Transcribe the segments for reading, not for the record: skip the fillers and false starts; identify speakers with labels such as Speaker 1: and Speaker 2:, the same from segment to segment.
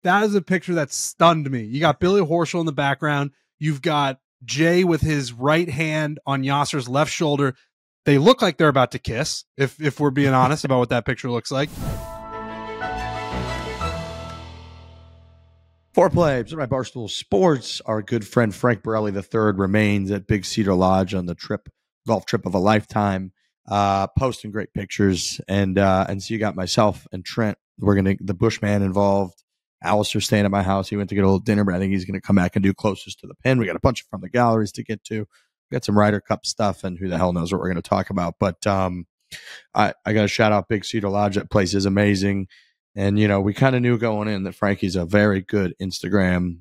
Speaker 1: That is a picture that stunned me. You got Billy Horschel in the background. You've got Jay with his right hand on Yasir's left shoulder. They look like they're about to kiss, if we're being honest about what that picture looks like.
Speaker 2: Foreplay, presented by Barstool Sports. Our good friend Frank Borelli III remains at Big Cedar Lodge on the golf trip of a lifetime, posting great pictures. And so you got myself and Trent. We're going to the Bushman involved. Alistair staying at my house. He went to get a little dinner, but I think he's going to come back and do closest to the pin. We got a bunch from the galleries to get to. We got some Ryder Cup stuff, and who the hell knows what we're going to talk about. But I got to shout out Big Cedar Lodge. That place is amazing. And, you know, we kind of knew going in that Frankie's a very good Instagram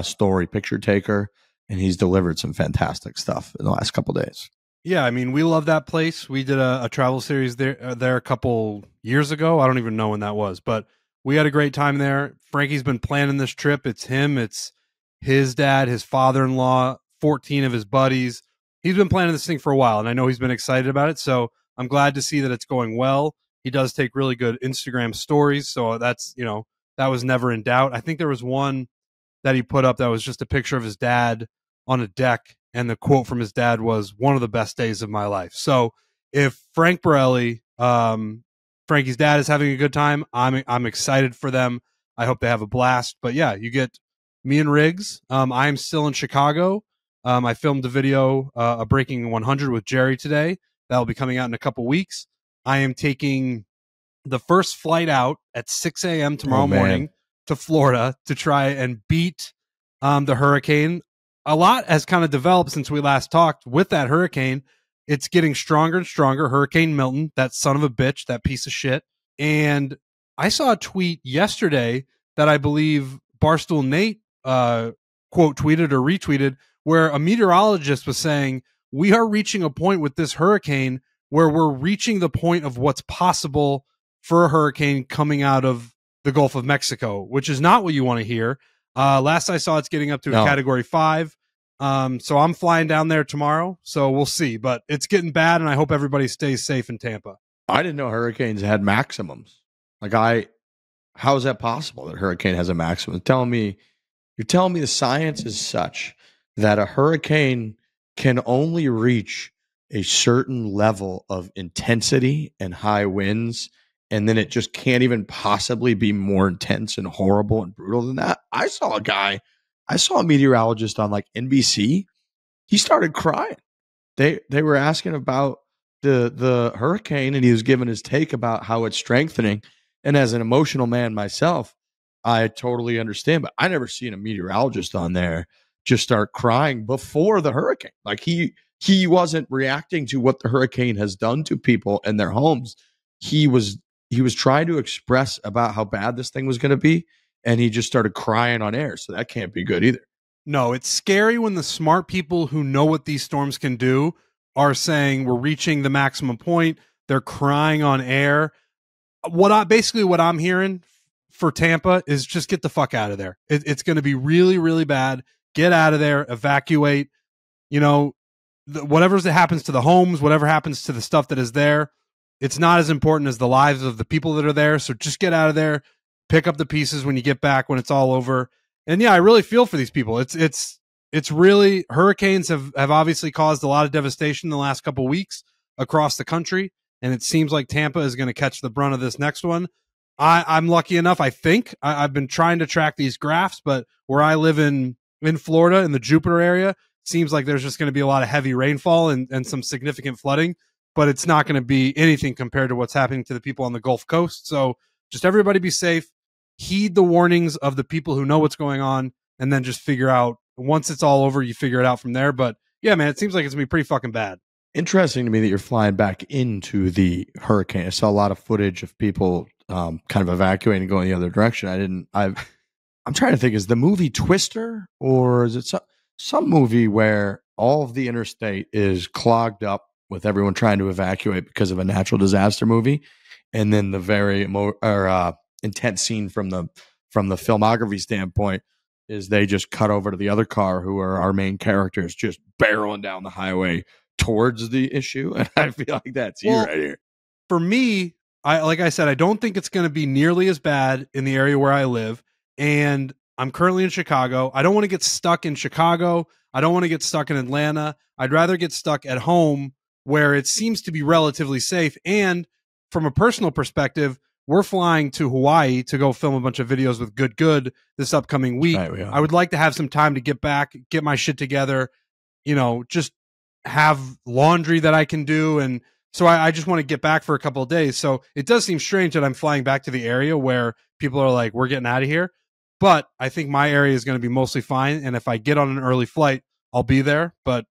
Speaker 2: story picture taker, and he's delivered some fantastic stuff in the last couple of days.
Speaker 1: Yeah, I mean, we love that place. We did a travel series there a couple years ago. I don't even know when that was, but we had a great time there. Frankie's been planning this trip. It's him. It's his dad, his father-in-law, 14 of his buddies. He's been planning this thing for a while, and I know he's been excited about it, so I'm glad to see that it's going well. He does take really good Instagram stories, so that's, you know, that was never in doubt. I think there was one that he put up that was just a picture of his dad on a deck, and the quote from his dad was, "One of the best days of my life." So if Frank Borelli, Frankie's dad, is having a good time, I'm excited for them. I hope they have a blast. But yeah, you get me and Riggs. I'm still in Chicago. I filmed a video, a Breaking 100 with Jerry today. That'll be coming out in a couple weeks. I am taking the first flight out at 6 a.m. tomorrow morning to Florida to try and beat the hurricane. A lot has kind of developed since we last talked with that hurricane. It's getting stronger and stronger. Hurricane Milton, that son of a bitch, that piece of shit. And I saw a tweet yesterday that I believe Barstool Nate quote tweeted or retweeted, where a meteorologist was saying, we are reaching a point with this hurricane where we're reaching the point of what's possible for a hurricane coming out of the Gulf of Mexico, which is not what you want to hear. Last I saw, it's getting up to a Category 5. So I'm flying down there tomorrow, so we'll see. But it's getting bad, and I hope everybody stays safe in Tampa.
Speaker 2: I didn't know hurricanes had maximums. How is that possible that a hurricane has a maximum? You're telling me the science is such that a hurricane can only reach a certain level of intensity and high winds, and then it just can't even possibly be more intense and horrible and brutal than that. I saw a meteorologist on like NBC. He started crying. They were asking about the hurricane, and he was giving his take about how it's strengthening. And as an emotional man myself, I totally understand, but I never seen a meteorologist on there just start crying before the hurricane. Like he wasn't reacting to what the hurricane has done to people and their homes. He was trying to express about how bad this thing was going to be, and he just started crying on air. So that can't be good either.
Speaker 1: No, it's scary when the smart people who know what these storms can do are saying we're reaching the maximum point. They're crying on air. What I'm hearing for Tampa is just get the fuck out of there. It's going to be really, really bad. Get out of there. Evacuate. You know, whatever happens to the homes, whatever happens to the stuff that is there, it's not as important as the lives of the people that are there. So just get out of there. Pick up the pieces when you get back, when it's all over. And yeah, I really feel for these people. It's really, hurricanes have obviously caused a lot of devastation in the last couple of weeks across the country. And it seems like Tampa is going to catch the brunt of this next one. I'm lucky enough, I think. I've been trying to track these graphs, but where I live in Florida, in the Jupiter area, seems like there's just going to be a lot of heavy rainfall and some significant flooding, but it's not going to be anything compared to what's happening to the people on the Gulf Coast. So just everybody be safe. Heed the warnings of the people who know what's going on, and then just figure out, once it's all over, you figure it out from there. But yeah, man, it seems like it's going to be pretty fucking bad.
Speaker 2: Interesting to me that you're flying back into the hurricane. I saw a lot of footage of people kind of evacuating, going the other direction. I'm trying to think, is the movie Twister, or is it some movie where all of the interstate is clogged up with everyone trying to evacuate because of a natural disaster movie? And then the very intense scene from the filmography standpoint is they just cut over to the other car, who are our main characters, just barreling down the highway towards the issue. And I feel like that's you right here.
Speaker 1: For me, like I said, I don't think it's going to be nearly as bad in the area where I live. and I'm currently in Chicago. I don't want to get stuck in Chicago. I don't want to get stuck in Atlanta. I'd rather get stuck at home where it seems to be relatively safe. And from a personal perspective, we're flying to Hawaii to go film a bunch of videos with Good this upcoming week.
Speaker 2: Right,
Speaker 1: I would like to have some time to get back, get my shit together, just have laundry that I can do. And so I just want to get back for a couple of days. So it does seem strange that I'm flying back to the area where people are like, we're getting out of here. But I think my area is going to be mostly fine. And if I get on an early flight, I'll be there, but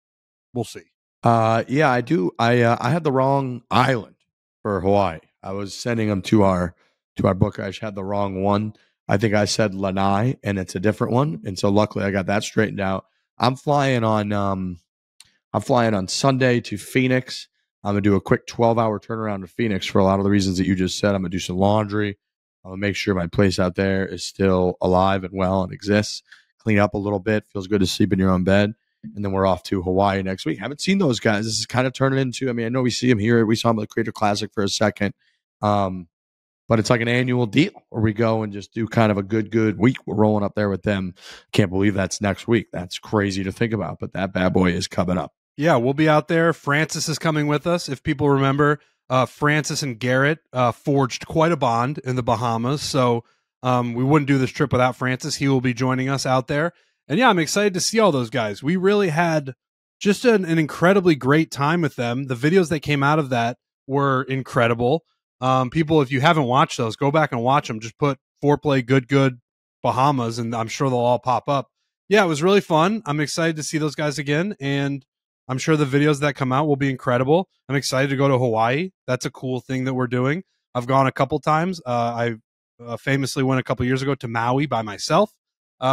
Speaker 1: we'll see.
Speaker 2: Yeah, I do. I had the wrong island for Hawaii. I was sending them to our booker. I just had the wrong one. I think I said Lanai, and it's a different one. And so luckily I got that straightened out. I'm flying on Sunday to Phoenix. I'm gonna do a quick 12-hour turnaround to Phoenix for a lot of the reasons that you just said. I'm gonna do some laundry. I'm gonna make sure my place out there is still alive and well and exists. Clean up a little bit. Feels good to sleep in your own bed. And then we're off to Hawaii next week. Haven't seen those guys. This is kind of turning into, I mean, I know we see them here. We saw them at the Creator Classic for a second. But it's like an annual deal where we go and just do kind of a good week. We're rolling up there with them. Can't believe that's next week. That's crazy to think about, but that bad boy is coming up.
Speaker 1: Yeah, we'll be out there. Francis is coming with us. If people remember, Francis and Garrett forged quite a bond in the Bahamas. So we wouldn't do this trip without Francis. He will be joining us out there. And yeah, I'm excited to see all those guys. We really had just an incredibly great time with them. The videos that came out of that were incredible. People, if you haven't watched those, go back and watch them. Just put Foreplay Good Bahamas, and I'm sure they'll all pop up. Yeah, it was really fun. I'm excited to see those guys again, and I'm sure the videos that come out will be incredible. I'm excited to go to Hawaii. That's a cool thing that we're doing. I've gone a couple times. I famously went a couple years ago to Maui by myself,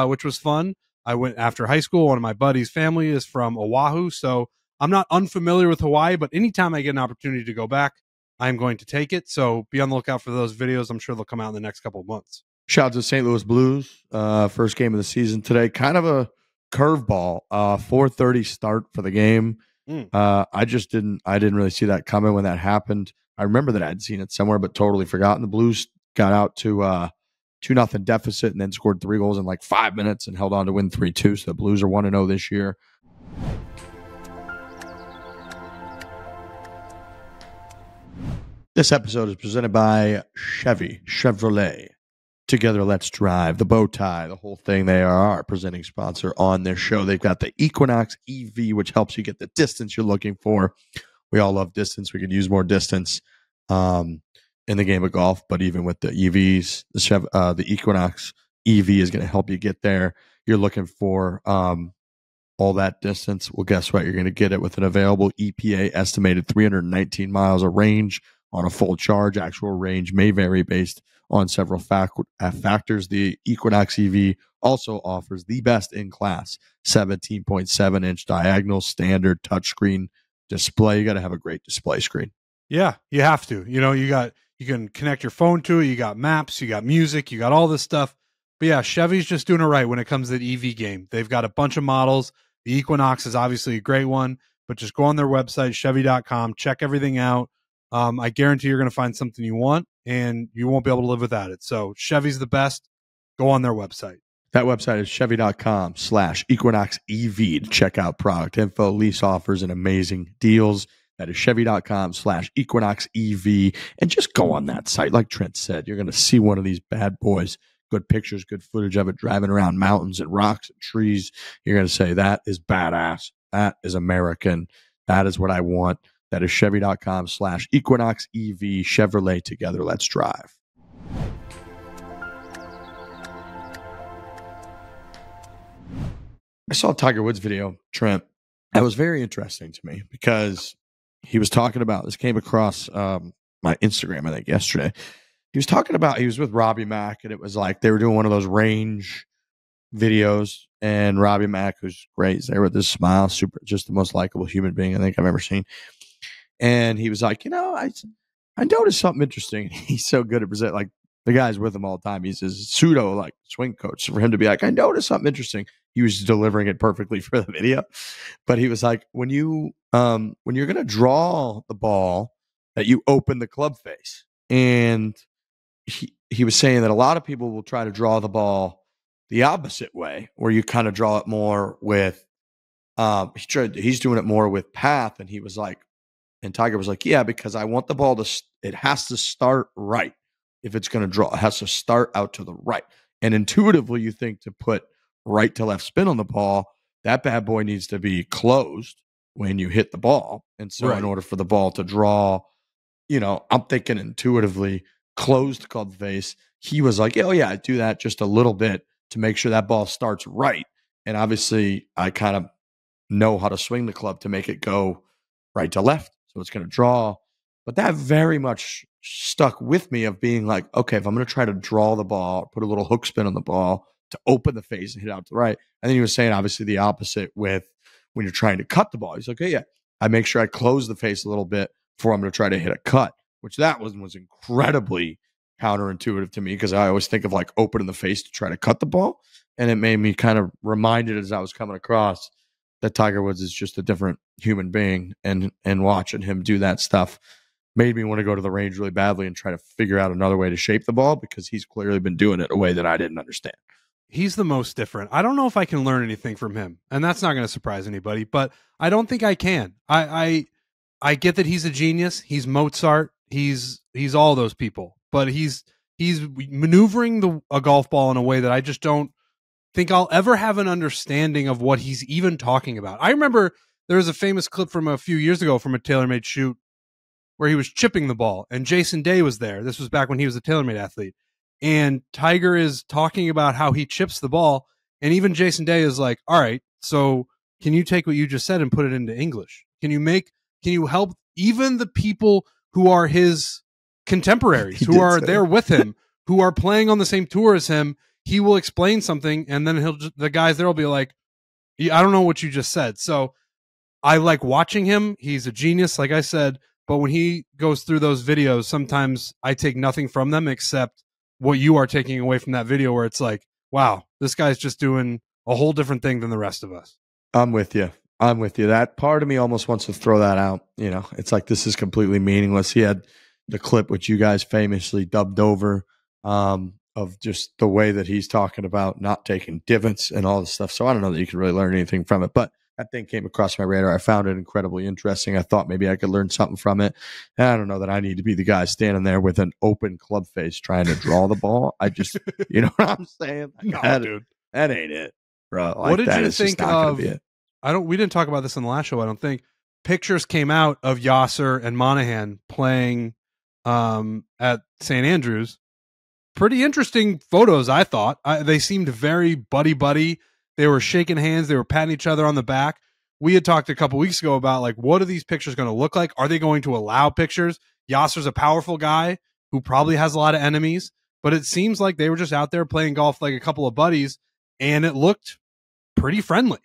Speaker 1: which was fun. I went after high school. One of my buddies' family is from Oahu, so I'm not unfamiliar with Hawaii, but anytime I get an opportunity to go back, I'm going to take it. So be on the lookout for those videos. I'm sure they'll come out in the next couple of months.
Speaker 2: Shout out to St. Louis Blues. First game of the season today. Kind of a curveball. 4:30 start for the game. I didn't really see that coming when that happened. I remember that I'd seen it somewhere, but totally forgotten. The Blues got out to 2-0 deficit and then scored 3 goals in like 5 minutes and held on to win 3-2. So the Blues are 1-0 this year. This episode is presented by Chevrolet. Together, let's drive. The bow tie, the whole thing. They are our presenting sponsor on this show. They've got the Equinox EV, which helps you get the distance you're looking for. We all love distance. We could use more distance in the game of golf, but even with the EVs, the Equinox EV is going to help you get there. You're looking for all that distance. Well, guess what? You're going to get it with an available EPA estimated 319 miles of range on a full charge. Actual range may vary based on several factors. The Equinox EV also offers the best in class 17.7-inch diagonal standard touchscreen display. You got to have a great display screen.
Speaker 1: Yeah, you have to. You can connect your phone to it. You got maps, you got music, you got all this stuff. But yeah, Chevy's just doing it right when it comes to the EV game. They've got a bunch of models. The Equinox is obviously a great one, but just go on their website, Chevy.com, check everything out. I guarantee you're going to find something you want, and you won't be able to live without it. So Chevy's the best. Go on their website.
Speaker 2: That website is Chevy.com/Equinox EV to check out product info, lease offers, and amazing deals. That is Chevy.com/Equinox EV. And just go on that site. Like Trent said, you're going to see one of these bad boys. Good pictures, good footage of it driving around mountains and rocks and trees. You're going to say, that is badass. That is American. That is what I want. That is Chevy.com/Equinox EV. Chevrolet, together, let's drive. I saw a Tiger Woods video, Trent. That was very interesting to me because he was talking about, this came across my Instagram, I think, yesterday. He was talking about, he was with Robbie Mack, and it was like they were doing one of those range videos, and Robbie Mack, who's great, is there with this smile, super, just the most likable human being I think I've ever seen. And he was like, I noticed something interesting. He's so good at present, like the guy's with him all the time. He's his pseudo like swing coach. For him to be like, I noticed something interesting. He was delivering it perfectly for the video. But he was like, when you're going to draw the ball, that you open the club face. And he was saying that a lot of people will try to draw the ball the opposite way, where you kind of draw it more with, he's doing it more with path. And he was like, and Tiger was like, yeah, because I want the ball it has to start right. If it's going to draw, it has to start out to the right. And intuitively, you think to put right to left spin on the ball, that bad boy needs to be closed when you hit the ball. And so in order for the ball to draw, I'm thinking intuitively closed club face. He was like, oh yeah, I do that just a little bit to make sure that ball starts right. And obviously I kind of know how to swing the club to make it go right to left. So it's going to draw. But that very much stuck with me of being like, okay, if I'm going to try to draw the ball, put a little hook spin on the ball to open the face and hit out to the right. And then he was saying obviously the opposite with when you're trying to cut the ball. He's like, okay, yeah, I make sure I close the face a little bit before I'm going to try to hit a cut, which that was incredibly counterintuitive to me because I always think of like opening the face to try to cut the ball. And it made me kind of reminded as I was coming across that Tiger Woods is just a different human being, and watching him do that stuff made me want to go to the range really badly and try to figure out another way to shape the ball because he's clearly been doing it a way that I didn't understand.
Speaker 1: He's the most different. I don't know if I can learn anything from him, and that's not going to surprise anybody, but I don't think I can. I get that he's a genius. He's Mozart. He's all those people, but he's maneuvering a golf ball in a way that I just don't think I'll ever have an understanding of what he's even talking about. I remember there was a famous clip from a few years ago from a TaylorMade shoot where he was chipping the ball, and Jason Day was there. This was back when he was a TaylorMade athlete. And Tiger is talking about how he chips the ball, and even Jason Day is like, all right, so can you take what you just said and put it into English? Can you help even the people who are his contemporaries, who are there with him, who are playing on the same tour as him? He will explain something, and then the guys there will be like, I don't know what you just said. So I like watching him. He's a genius, like I said, but when he goes through those videos, sometimes I take nothing from them except what you are taking away from that video, where it's like, wow, this guy's just doing a whole different thing than the rest of us.
Speaker 2: I'm with you. That part of me almost wants to throw that out. It's like, this is completely meaningless. He had the clip, which you guys famously dubbed over, of just the way that he's talking about not taking divots and all this stuff. So I don't know that you can really learn anything from it, but that thing came across my radar. I found it incredibly interesting. I thought maybe I could learn something from it. And I don't know that I need to be the guy standing there with an open club face trying to draw the ball. I just, you know what I'm saying? Like,
Speaker 1: no, dude,
Speaker 2: that ain't it, bro. Like,
Speaker 1: what did you think of? We didn't talk about this in the last show. I don't think pictures came out of Yasir and Monahan playing at St. Andrews. Pretty interesting photos, I thought. They seemed very buddy-buddy. They were shaking hands. They were patting each other on the back. We had talked a couple weeks ago about, like, what are these pictures going to look like? Are they going to allow pictures? Yasser's a powerful guy who probably has a lot of enemies, but it seems like they were just out there playing golf like a couple of buddies, and it looked pretty friendly.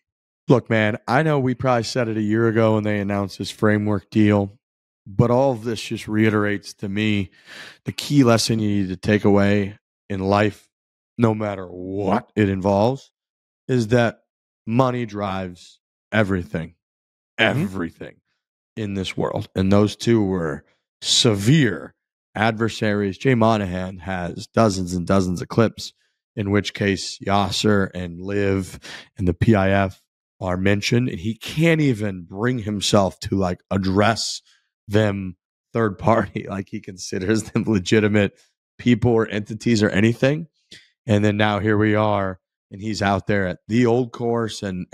Speaker 2: Look, man, I know we probably said it a year ago when they announced this framework deal, but all of this just reiterates to me the key lesson you need to take away in life, no matter what it involves, is that money drives everything in this world. And those two were severe adversaries. Jay Monahan has dozens and dozens of clips, in which case Yasir and Liv and the PIF are mentioned, and he can't even bring himself to like address them third party, like he considers them legitimate people or entities or anything. And then now here we are, and he's out there at the old course and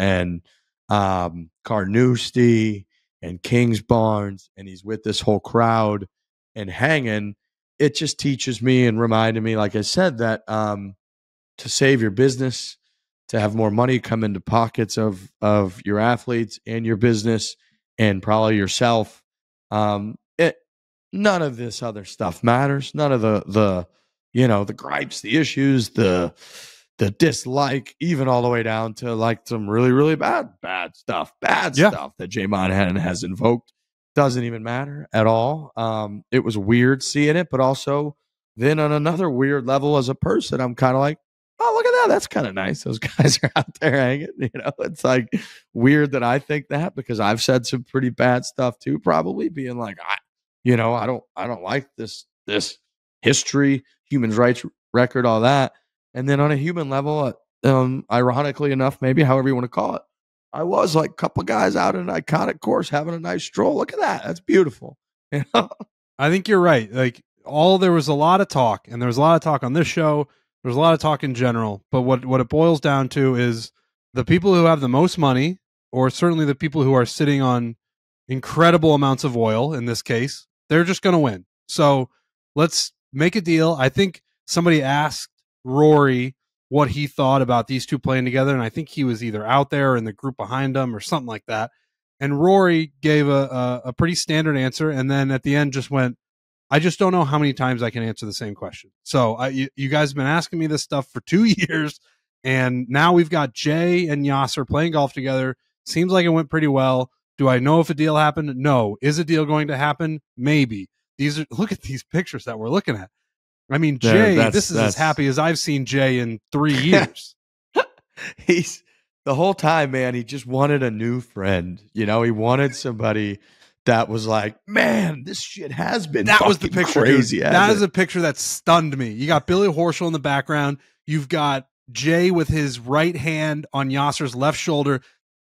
Speaker 2: Carnoustie and Kings Barnes, and he's with this whole crowd and hanging. It just teaches me and reminded me, like I said, that to save your business, to have more money come into pockets of your athletes and your business and probably yourself, none of this other stuff matters. None of the gripes, the issues, the dislike, even all the way down to like some really, really bad stuff that Jay Monahan has invoked, doesn't even matter at all. It was weird seeing it, but also then on another weird level as a person, I'm kind of like, oh, look at that. That's kind of nice. Those guys are out there hanging. It's like weird that I think that, because I've said some pretty bad stuff too, probably being like, I don't like this history, human rights record, all that. And then on a human level, ironically enough, maybe however you want to call it, I was like a couple guys out in an iconic course having a nice stroll. Look at that. That's beautiful. You know?
Speaker 1: I think you're right. Like there was a lot of talk, and there was a lot of talk on this show. There was a lot of talk in general, but what it boils down to is the people who have the most money, or certainly the people who are sitting on incredible amounts of oil in this case, they're just going to win. So let's make a deal. I think somebody asked Rory what he thought about these two playing together, and I think he was either out there or in the group behind them or something like that. And Rory gave a pretty standard answer, and then at the end just went, I just don't know how many times I can answer the same question. So you guys have been asking me this stuff for 2 years, and now we've got Jay and Yasir playing golf together. Seems like it went pretty well. Do I know if a deal happened? No. Is a deal going to happen? Maybe. Look at these pictures that we're looking at. I mean, Jay, this is as happy as I've seen Jay in 3 years.
Speaker 2: He's the whole time, man. He just wanted a new friend. You know, he wanted somebody that was like, man, this shit has been. That was the picture, crazy.
Speaker 1: That is a picture that stunned me. You got Billy Horschel in the background. You've got Jay with his right hand on Yasser's left shoulder.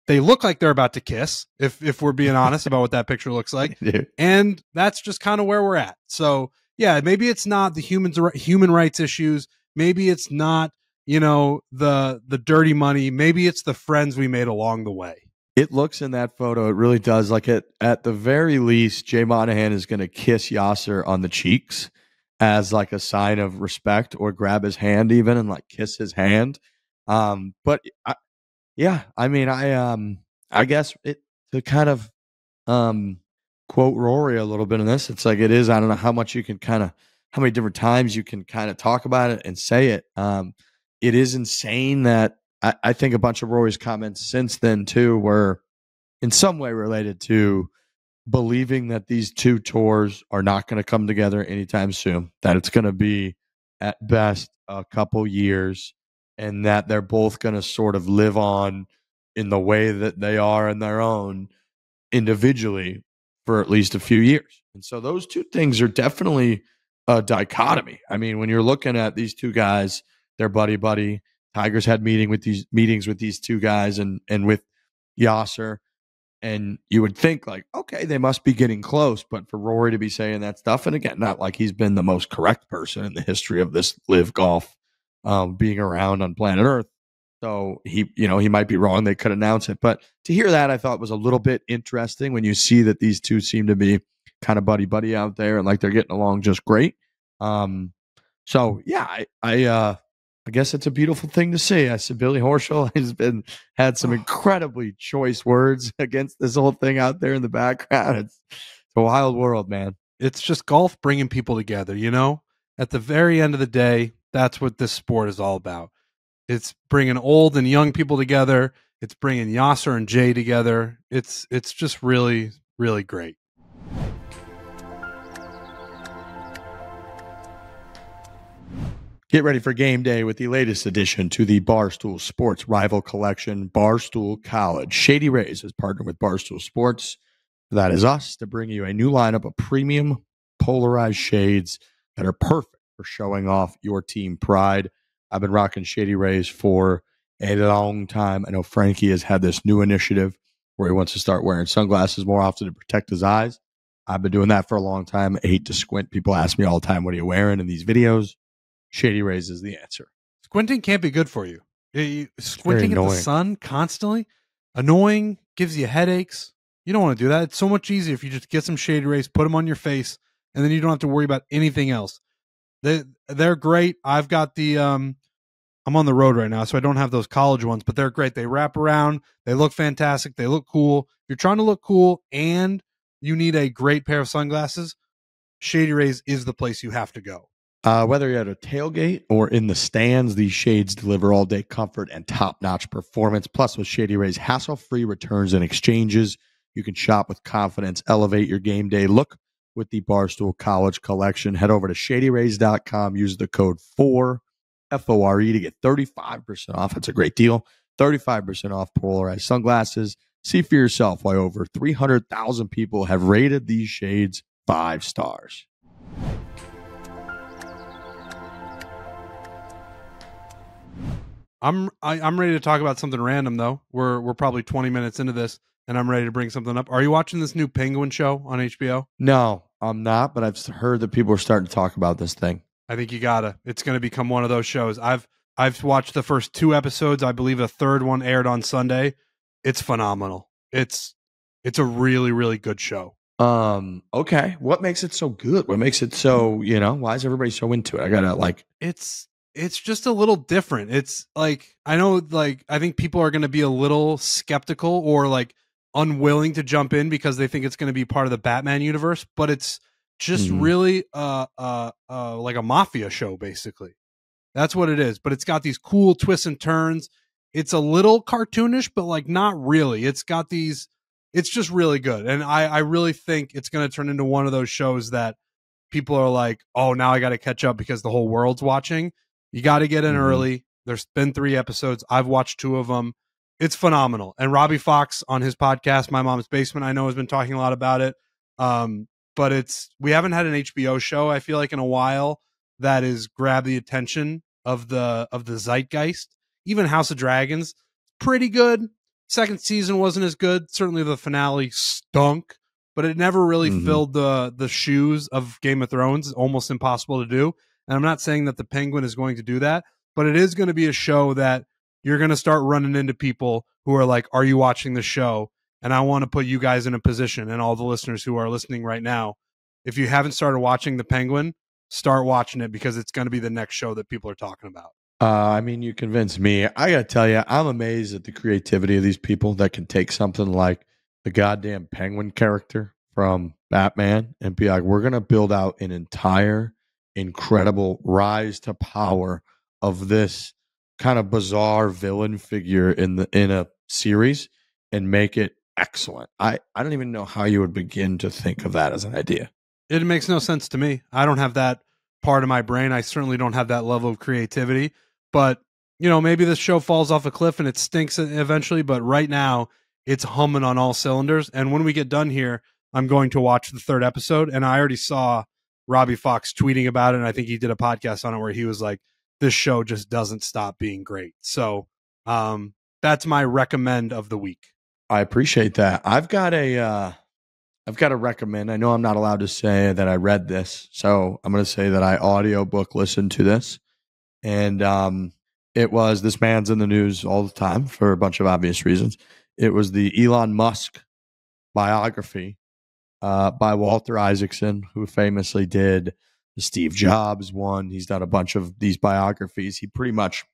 Speaker 1: They look like they're about to kiss, if we're being honest about what that picture looks like. And that's just kind of where we're at. So, yeah, maybe it's not the human rights issues. Maybe it's not, the dirty money. Maybe it's the friends we made along the way.
Speaker 2: It looks in that photo, it really does. Like at the very least, Jay Monahan is going to kiss Yasir on the cheeks as like a sign of respect, or grab his hand even and like kiss his hand. Yeah, I mean, I guess to kind of quote Rory a little bit in this, it's like it is. I don't know how much you can how many different times you can kind of talk about it and say it. It is insane that I think a bunch of Rory's comments since then too were in some way related to believing that these two tours are not going to come together anytime soon, that it's going to be at best a couple years, and that they're both going to sort of live on in the way that they are in their own individually for at least a few years. And so those two things are definitely a dichotomy. I mean, when you're looking at these two guys, they're buddy. Tiger's had meetings with these two guys and with Yasir. And you would think like, okay, they must be getting close. But for Rory to be saying that stuff, and again, not like he's been the most correct person in the history of this live golf being around on planet Earth. So he might be wrong. They could announce it. But to hear that, I thought was a little bit interesting when you see that these two seem to be kind of buddy out there and like they're getting along just great. So yeah, I guess it's a beautiful thing to see. I said Billy Horschel has had some incredibly choice words against this whole thing out there in the background. It's a wild world, man.
Speaker 1: It's just golf bringing people together, At the very end of the day, that's what this sport is all about. It's bringing old and young people together. It's bringing Yasir and Jay together. It's just really, really great.
Speaker 2: Get ready for game day with the latest addition to the Barstool Sports rival collection, Barstool College. Shady Rays has partnered with Barstool Sports, that is us, to bring you a new lineup of premium polarized shades that are perfect for showing off your team pride. I've been rocking Shady Rays for a long time. I know Frankie has had this new initiative where he wants to start wearing sunglasses more often to protect his eyes. I've been doing that for a long time. I hate to squint. People ask me all the time, what are you wearing in these videos? Shady Rays is the answer.
Speaker 1: Squinting can't be good for you. Squinting at the sun constantly, annoying, gives you headaches. You don't want to do that. It's so much easier if you just get some Shady Rays, put them on your face, and then you don't have to worry about anything else. They're great. I've got the I'm on the road right now, so I don't have those college ones, but they're great. They wrap around. They look fantastic. They look cool. If you're trying to look cool and you need a great pair of sunglasses, Shady Rays is the place you have to go.
Speaker 2: Whether you're at a tailgate or in the stands, these shades deliver all-day comfort and top-notch performance. Plus, with Shady Rays, hassle-free returns and exchanges, you can shop with confidence, elevate your game day look with the Barstool College collection. Head over to shadyrays.com. Use the code FORE, F-O-R-E, to get 35% off. It's a great deal. 35% off polarized sunglasses. See for yourself why over 300,000 people have rated these shades 5 stars.
Speaker 1: I'm ready to talk about something random though. We're probably 20 minutes into this, and I'm ready to bring something up. Are you watching this new Penguin show on HBO?
Speaker 2: No, I'm not, but I've heard that people are starting to talk about this thing.
Speaker 1: I think you gotta. It's going to become one of those shows. I've watched the first 2 episodes. I believe a third one aired on Sunday. It's phenomenal. It's a really really good show.
Speaker 2: Okay. What makes it so good? What makes it so, why is everybody so into it? I gotta
Speaker 1: It's just a little different. It's like I know like I think people are going to be a little skeptical or like unwilling to jump in because they think it's going to be part of the Batman universe, but it's just
Speaker 2: Mhm.
Speaker 1: really like a mafia show basically. That's what it is. But it's got these cool twists and turns. It's a little cartoonish, but like not really. It's got these. It's just really good, and I really think it's going to turn into one of those shows that people are like, oh, now I got to catch up because the whole world's watching. You got to get in
Speaker 2: Mhm.
Speaker 1: early. There's been 3 episodes. I've watched 2 of them. It's phenomenal. And Robbie Fox on his podcast, My Mom's Basement, I know has been talking a lot about it. But we haven't had an HBO show, I feel like, in a while that is grab the attention of the zeitgeist. Even House of Dragons, pretty good. Second season wasn't as good. Certainly the finale stunk, but it never really
Speaker 2: Mhm.
Speaker 1: filled the shoes of Game of Thrones. It's almost impossible to do. And I'm not saying that the Penguin is going to do that, but it is going to be a show that you're going to start running into people who are like, "Are you watching the show?" And I want to put you guys in a position, and all the listeners who are listening right now, if you haven't started watching the Penguin, start watching it because it's going to be the next show that people are talking about.
Speaker 2: I mean, you convinced me. I gotta tell you, I'm amazed at the creativity of these people that can take something like the goddamn penguin character from Batman and be like, we're gonna build out an entire incredible rise to power of this kind of bizarre villain figure in a series and make it excellent. I don't even know how you would begin to think of that as an idea.
Speaker 1: It makes no sense to me. I don't have that part of my brain. I certainly don't have that level of creativity. But, maybe this show falls off a cliff and it stinks eventually. But right now, it's humming on all cylinders. And when we get done here, I'm going to watch the 3rd episode. And I already saw Robbie Fox tweeting about it. And I think he did a podcast on it where he was like, this show just doesn't stop being great. So that's my recommend of the week.
Speaker 2: I appreciate that. I've got to recommend. I know I'm not allowed to say that I read this, so I'm going to say that I audiobook listened to this. And it was This Man's in the News All the Time for a bunch of obvious reasons. It was the Elon Musk biography by Walter Isaacson, who famously did the Steve Jobs one. He's done a bunch of these biographies. He pretty much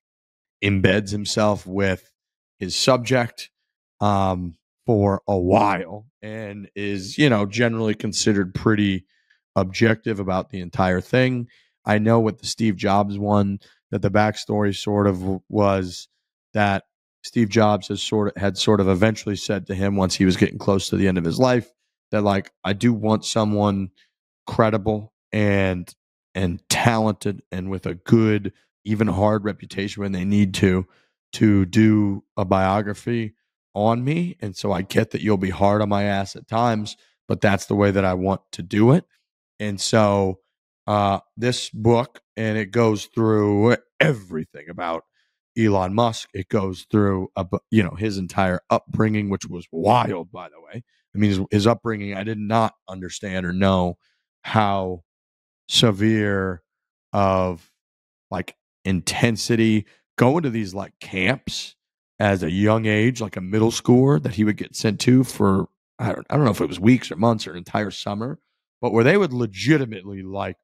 Speaker 2: embeds himself with his subject for a while and is, generally considered pretty objective about the entire thing. I know with the Steve Jobs one that the backstory sort of was that Steve Jobs had sort of eventually said to him once he was getting close to the end of his life that like I do want someone credible and talented and with a good even hard reputation when they need to do a biography on me. And so I get that you'll be hard on my ass at times, but that's the way that I want to do it. And so this book, and it goes through everything about Elon Musk. It goes through, his entire upbringing, which was wild, by the way. I mean, his upbringing, I did not understand or know how severe of like intensity going to these like camps as a young age, like a middle schooler that he would get sent to for I don't know if it was weeks or months or an entire summer, but where they would legitimately like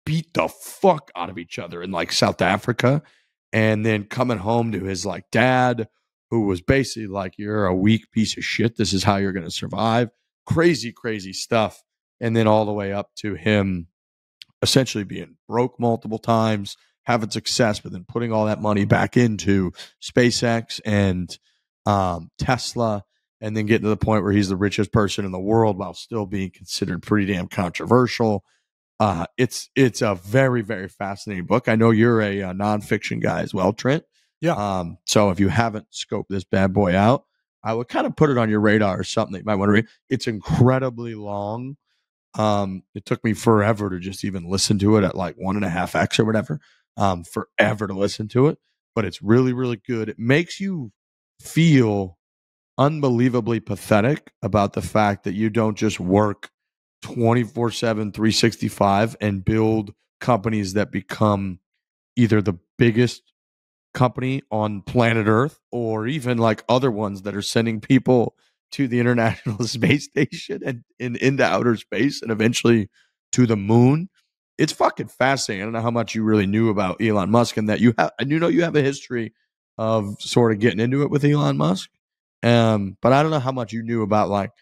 Speaker 2: beat the fuck out of each other in like South Africa, and then coming home to his like dad, who was basically like, "You're a weak piece of shit. This is how you're going to survive." Crazy, crazy stuff, and then all the way up to him essentially being broke multiple times, having success, but then putting all that money back into SpaceX and Tesla, and then getting to the point where he's the richest person in the world while still being considered pretty damn controversial. It's a very, very fascinating book. I know you're a nonfiction guy as well, Trent.
Speaker 1: Yeah.
Speaker 2: So if you haven't scoped this bad boy out, I would kind of put it on your radar or something that you might want to read. It's incredibly long. It took me forever to just even listen to it at like 1.5x or whatever. Forever to listen to it. but it's really, really good. It makes you feel unbelievably pathetic about the fact that you don't just work 24/7, 365 and build companies that become either the biggest company on planet Earth or even like other ones that are sending people to the International Space Station and into outer space and eventually to the moon. It's fucking fascinating. I don't know how much you really knew about Elon Musk and that you have, and you know, you have a history of sort of getting into it with Elon Musk. But I don't know how much you knew about like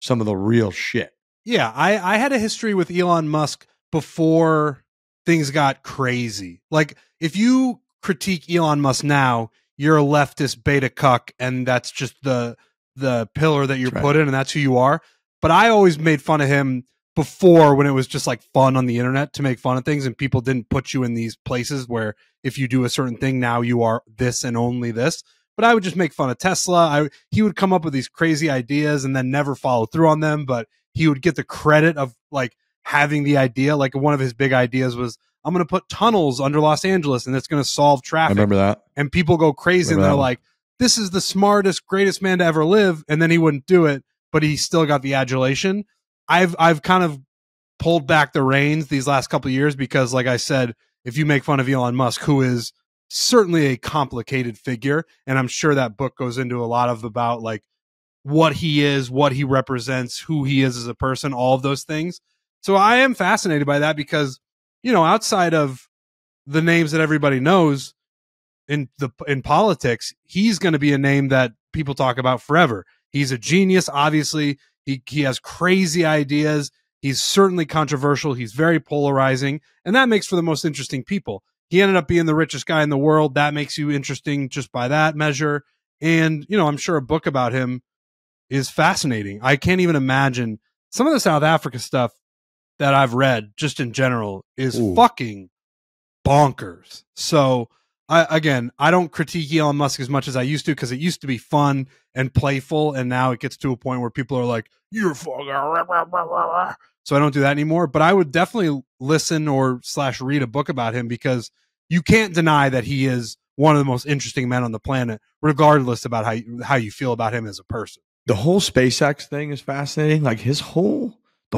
Speaker 2: some of the real shit.
Speaker 1: Yeah, I had a history with Elon Musk before things got crazy. Like, if you critique Elon Musk now, you're a leftist beta cuck, and that's just the pillar that you're put in, and that's who you are. But I always made fun of him before, when it was just like fun on the internet to make fun of things, and people didn't put you in these places where if you do a certain thing, now you are this and only this. But I would just make fun of Tesla. He would come up with these crazy ideas and then never follow through on them, but he would get the credit of like having the idea. Like, one of his big ideas was, I'm going to put tunnels under Los Angeles and it's going to solve traffic.
Speaker 2: I remember that.
Speaker 1: And people go crazy and they're like, this is the smartest, greatest man to ever live. And then he wouldn't do it, but he still got the adulation. I've kind of pulled back the reins these last couple of years because, like I said, if you make fun of Elon Musk, who is certainly a complicated figure, and I'm sure that book goes into a lot of about like what he is, what he represents, who he is as a person, all of those things. So I am fascinated by that because, you know, outside of the names that everybody knows in politics, he's going to be a name that people talk about forever. He's a genius, obviously. He has crazy ideas. He's certainly controversial. He's very polarizing, and that makes for the most interesting people. He ended up being the richest guy in the world. That makes you interesting just by that measure. And, you know, I'm sure a book about him is fascinating. I can't even imagine some of the South Africa stuff that I've read just in general is fucking bonkers. So I don't critique Elon Musk as much as I used to, because it used to be fun and playful, and now it gets to a point where people are like, you're fucking, so I don't do that anymore. But I would definitely listen or / read a book about him, because you can't deny that he is one of the most interesting men on the planet, regardless about how you feel about him as a person.
Speaker 2: The whole SpaceX thing is fascinating. Like the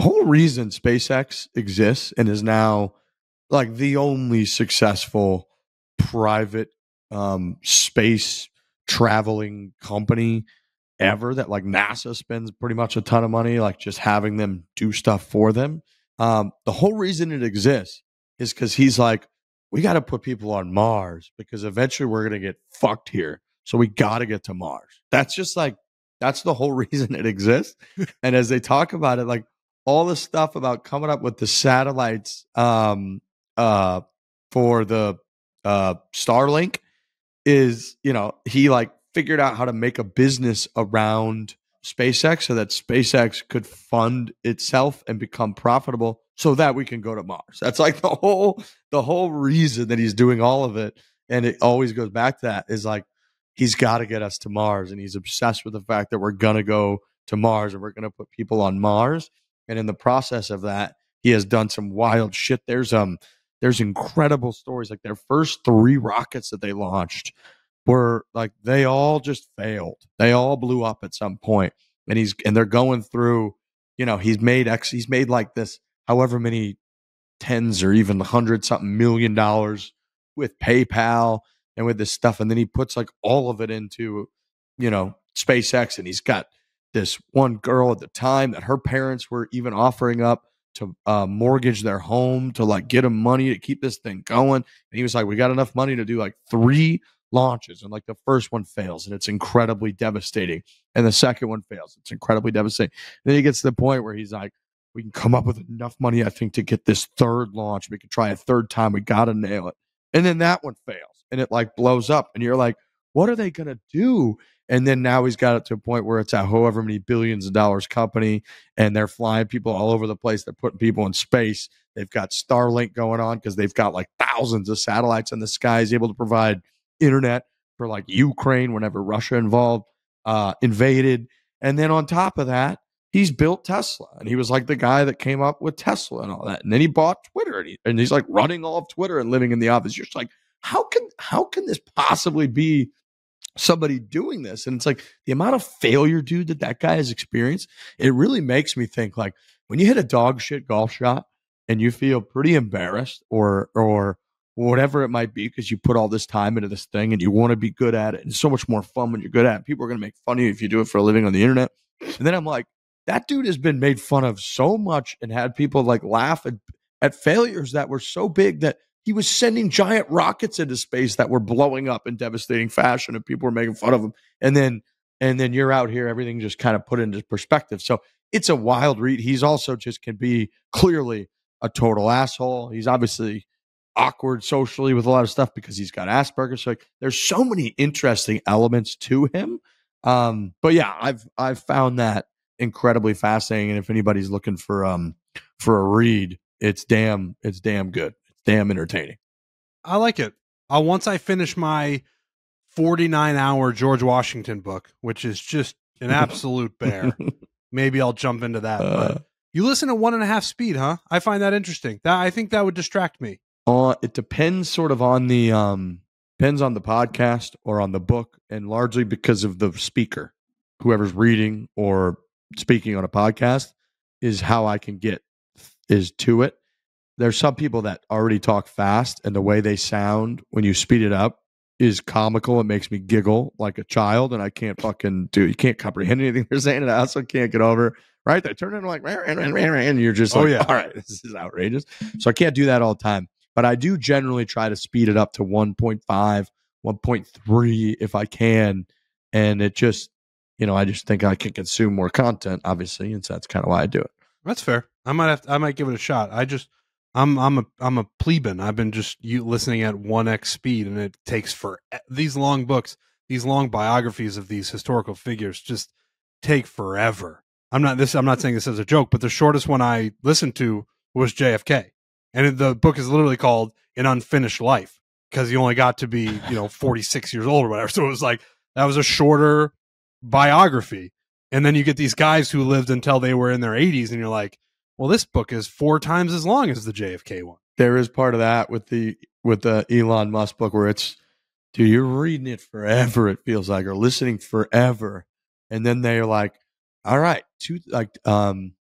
Speaker 2: whole reason SpaceX exists and is now like the only successful private space traveling company ever, that like NASA spends pretty much a ton of money like just having them do stuff for them. The whole reason it exists is because he's like, we got to put people on Mars because eventually we're going to get fucked here. So we got to get to Mars. That's just like, that's the whole reason it exists. And as they talk about it, like all the stuff about coming up with the satellites for the Starlink is, you know, he like figured out how to make a business around SpaceX so that SpaceX could fund itself and become profitable so that we can go to Mars. That's like the whole reason that he's doing all of it. And it always goes back to that, is like, he's got to get us to Mars, and he's obsessed with the fact that we're going to go to Mars and we're going to put people on Mars. And in the process of that, he has done some wild shit. There's incredible stories. Like their first 3 rockets that they launched were like, they all just failed. They all blew up at some point. And they're going through, you know, he's made like this, however many tens or even $100-something million with PayPal and with this stuff. And then he puts like all of it into, you know, SpaceX. And he's got this one girl at the time that her parents were even offering up to mortgage their home to like get him money to keep this thing going. And he was like, we got enough money to do like 3 launches. And like the first one fails and it's incredibly devastating. And the second one fails. It's incredibly devastating. And then he gets to the point where he's like, we can come up with enough money, I think, to get this 3rd launch. We can try a 3rd time. We got to nail it. And then that one fails and it like blows up. And you're like, what are they going to do? And then now he's got it to a point where it's a however many billions of dollars company, and they're flying people all over the place. They're putting people in space. They've got Starlink going on because they've got like thousands of satellites in the sky. He's able to provide internet for like Ukraine whenever Russia invaded. And then on top of that, he's built Tesla, and he was like the guy that came up with Tesla and all that. And then he bought Twitter, and he's like running all of Twitter and living in the office. You're just like, how can this possibly be somebody doing this? And it's like the amount of failure, dude, that guy has experienced. It really makes me think, like, when you hit a dog shit golf shot and you feel pretty embarrassed or whatever it might be, because you put all this time into this thing and you want to be good at it. And it's so much more fun when you're good at it. People are going to make fun of you if you do it for a living on the internet. And then I'm like, that dude has been made fun of so much and had people like laugh at failures that were so big that he was sending giant rockets into space that were blowing up in devastating fashion, and people were making fun of him. And then you're out here, everything just kind of put into perspective. So it's a wild read. He's also just can be clearly a total asshole. He's obviously awkward socially with a lot of stuff because he's got Asperger's. So like, there's so many interesting elements to him. But yeah, I've found that incredibly fascinating. And if anybody's looking for a read, it's damn good. It's damn entertaining.
Speaker 1: I like it. Once I finish my 49-hour George Washington book, which is just an absolute bear, maybe I'll jump into that. But you listen at 1.5 speed, huh? I find that interesting. I think that would distract me.
Speaker 2: It depends sort of on the depends on the podcast or on the book, and largely because of the speaker. Whoever's reading or speaking on a podcast is how I can get to it. There's some people that already talk fast, and the way they sound when you speed it up is comical. It makes me giggle like a child, and I can't fucking do. You can't comprehend anything they're saying, and I also can't get over. Right? They turn into like, and you're just like, all right, this is outrageous. So I can't do that all the time. But I do generally try to speed it up to 1.5, 1.3 if I can. And it just, I just think I can consume more content, obviously. And so that's kind of why I do it.
Speaker 1: That's fair. I might give it a shot. I'm a plebeian. I've been just listening at 1x speed, and it takes for these long books, these long biographies of these historical figures just take forever. I'm not saying this as a joke, but the shortest one I listened to was JFK. And the book is literally called An Unfinished Life, because he only got to be, 46 years old or whatever. So it was like, that was a shorter biography. And then you get these guys who lived until they were in their 80s, and you're like, well, this book is 4 times as long as the JFK one.
Speaker 2: There is part of that with the Elon Musk book where it's, dude, you're reading it forever, it feels like, or listening forever. And then they're like, all right,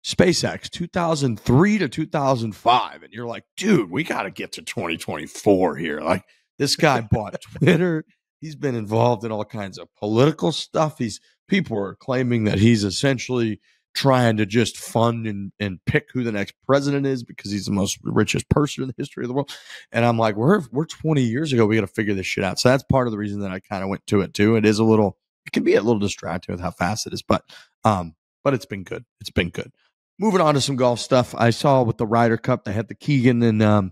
Speaker 2: SpaceX 2003 to 2005, and you're like, dude, we got to get to 2024 here. Like, this guy bought Twitter. He's been involved in all kinds of political stuff. People are claiming that he's essentially trying to just fund and pick who the next president is because he's the most richest person in the history of the world. And I'm like, we're 20 years ago. We got to figure this shit out. So that's part of the reason that I kind of went to it too. It can be a little distracting with how fast it is, but it's been good. It's been good. Moving on to some golf stuff. I saw with the Ryder Cup, they had the Keegan and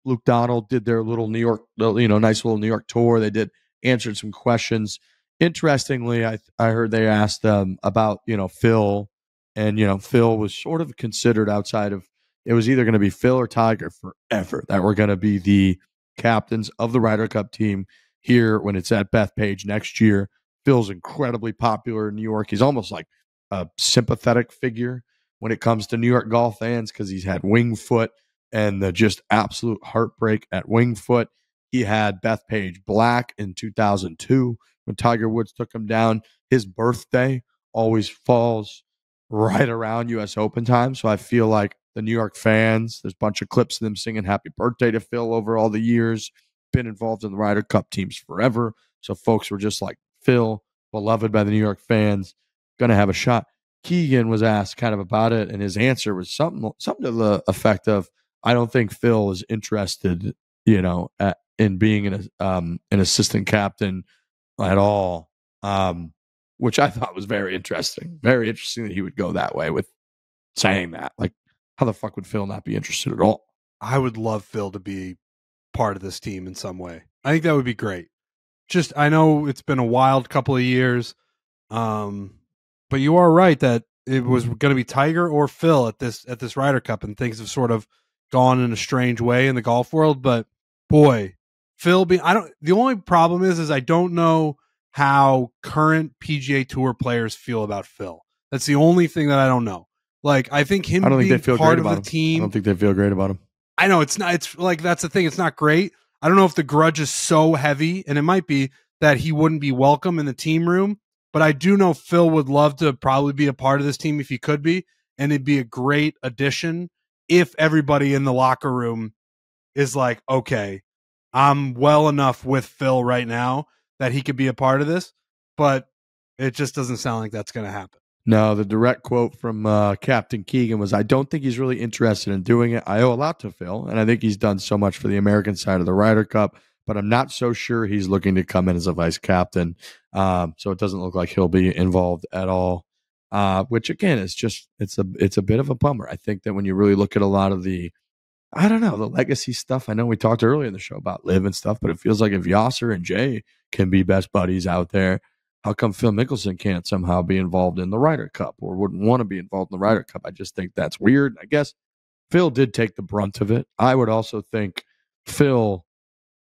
Speaker 2: Luke Donald did their little New York, nice little New York tour. They answered some questions. Interestingly, I heard they asked about, Phil, and, Phil was sort of considered outside of, it was either going to be Phil or Tiger forever that were going to be the captains of the Ryder Cup team here when it's at Bethpage next year. Phil's incredibly popular in New York. He's almost like a sympathetic figure when it comes to New York golf fans because he's had Winged Foot and the just absolute heartbreak at Winged Foot. He had Bethpage Black in 2002 when Tiger Woods took him down. His birthday always falls right around U.S. Open time, so I feel like the New York fans, there's a bunch of clips of them singing happy birthday to Phil over all the years, been involved in the Ryder Cup teams forever, so folks were just like, Phil, beloved by the New York fans, going to have a shot. Keegan was asked kind of about it, and his answer was something to the effect of, I don't think Phil is interested, in being an assistant captain at all, which I thought was very interesting. Very interesting that he would go that way with saying that. Like, how the fuck would Phil not be interested at all?
Speaker 1: I would love Phil to be part of this team in some way. I think that would be great. Just, I know it's been a wild couple of years, but you are right that it was going to be Tiger or Phil at this Ryder Cup, and things have sort of gone in a strange way in the golf world. But boy, Phil, the only problem is I don't know how current PGA Tour players feel about Phil. That's the only thing that I don't know. Like, I think being part of the team.
Speaker 2: I don't think they feel great about him.
Speaker 1: I know it's not. It's like, that's the thing. It's not great. I don't know if the grudge is so heavy, and it might be, that he wouldn't be welcome in the team room. But I do know Phil would love to probably be a part of this team if he could be, and it'd be a great addition if everybody in the locker room is like, okay, I'm well enough with Phil right now that he could be a part of this. But it just doesn't sound like that's going to happen.
Speaker 2: No, the direct quote from Captain Keegan was, I don't think he's really interested in doing it. I owe a lot to Phil, and I think he's done so much for the American side of the Ryder Cup, but I'm not so sure he's looking to come in as a vice captain. So it doesn't look like he'll be involved at all, which, again, is just it's a bit of a bummer. I think that when you really look at a lot of the, I don't know, the legacy stuff, I know we talked earlier in the show about Liv and stuff, but it feels like if Yasir and Jay can be best buddies out there, how come Phil Mickelson can't somehow be involved in the Ryder Cup or wouldn't want to be involved in the Ryder Cup? I just think that's weird. I guess Phil did take the brunt of it. I would also think Phil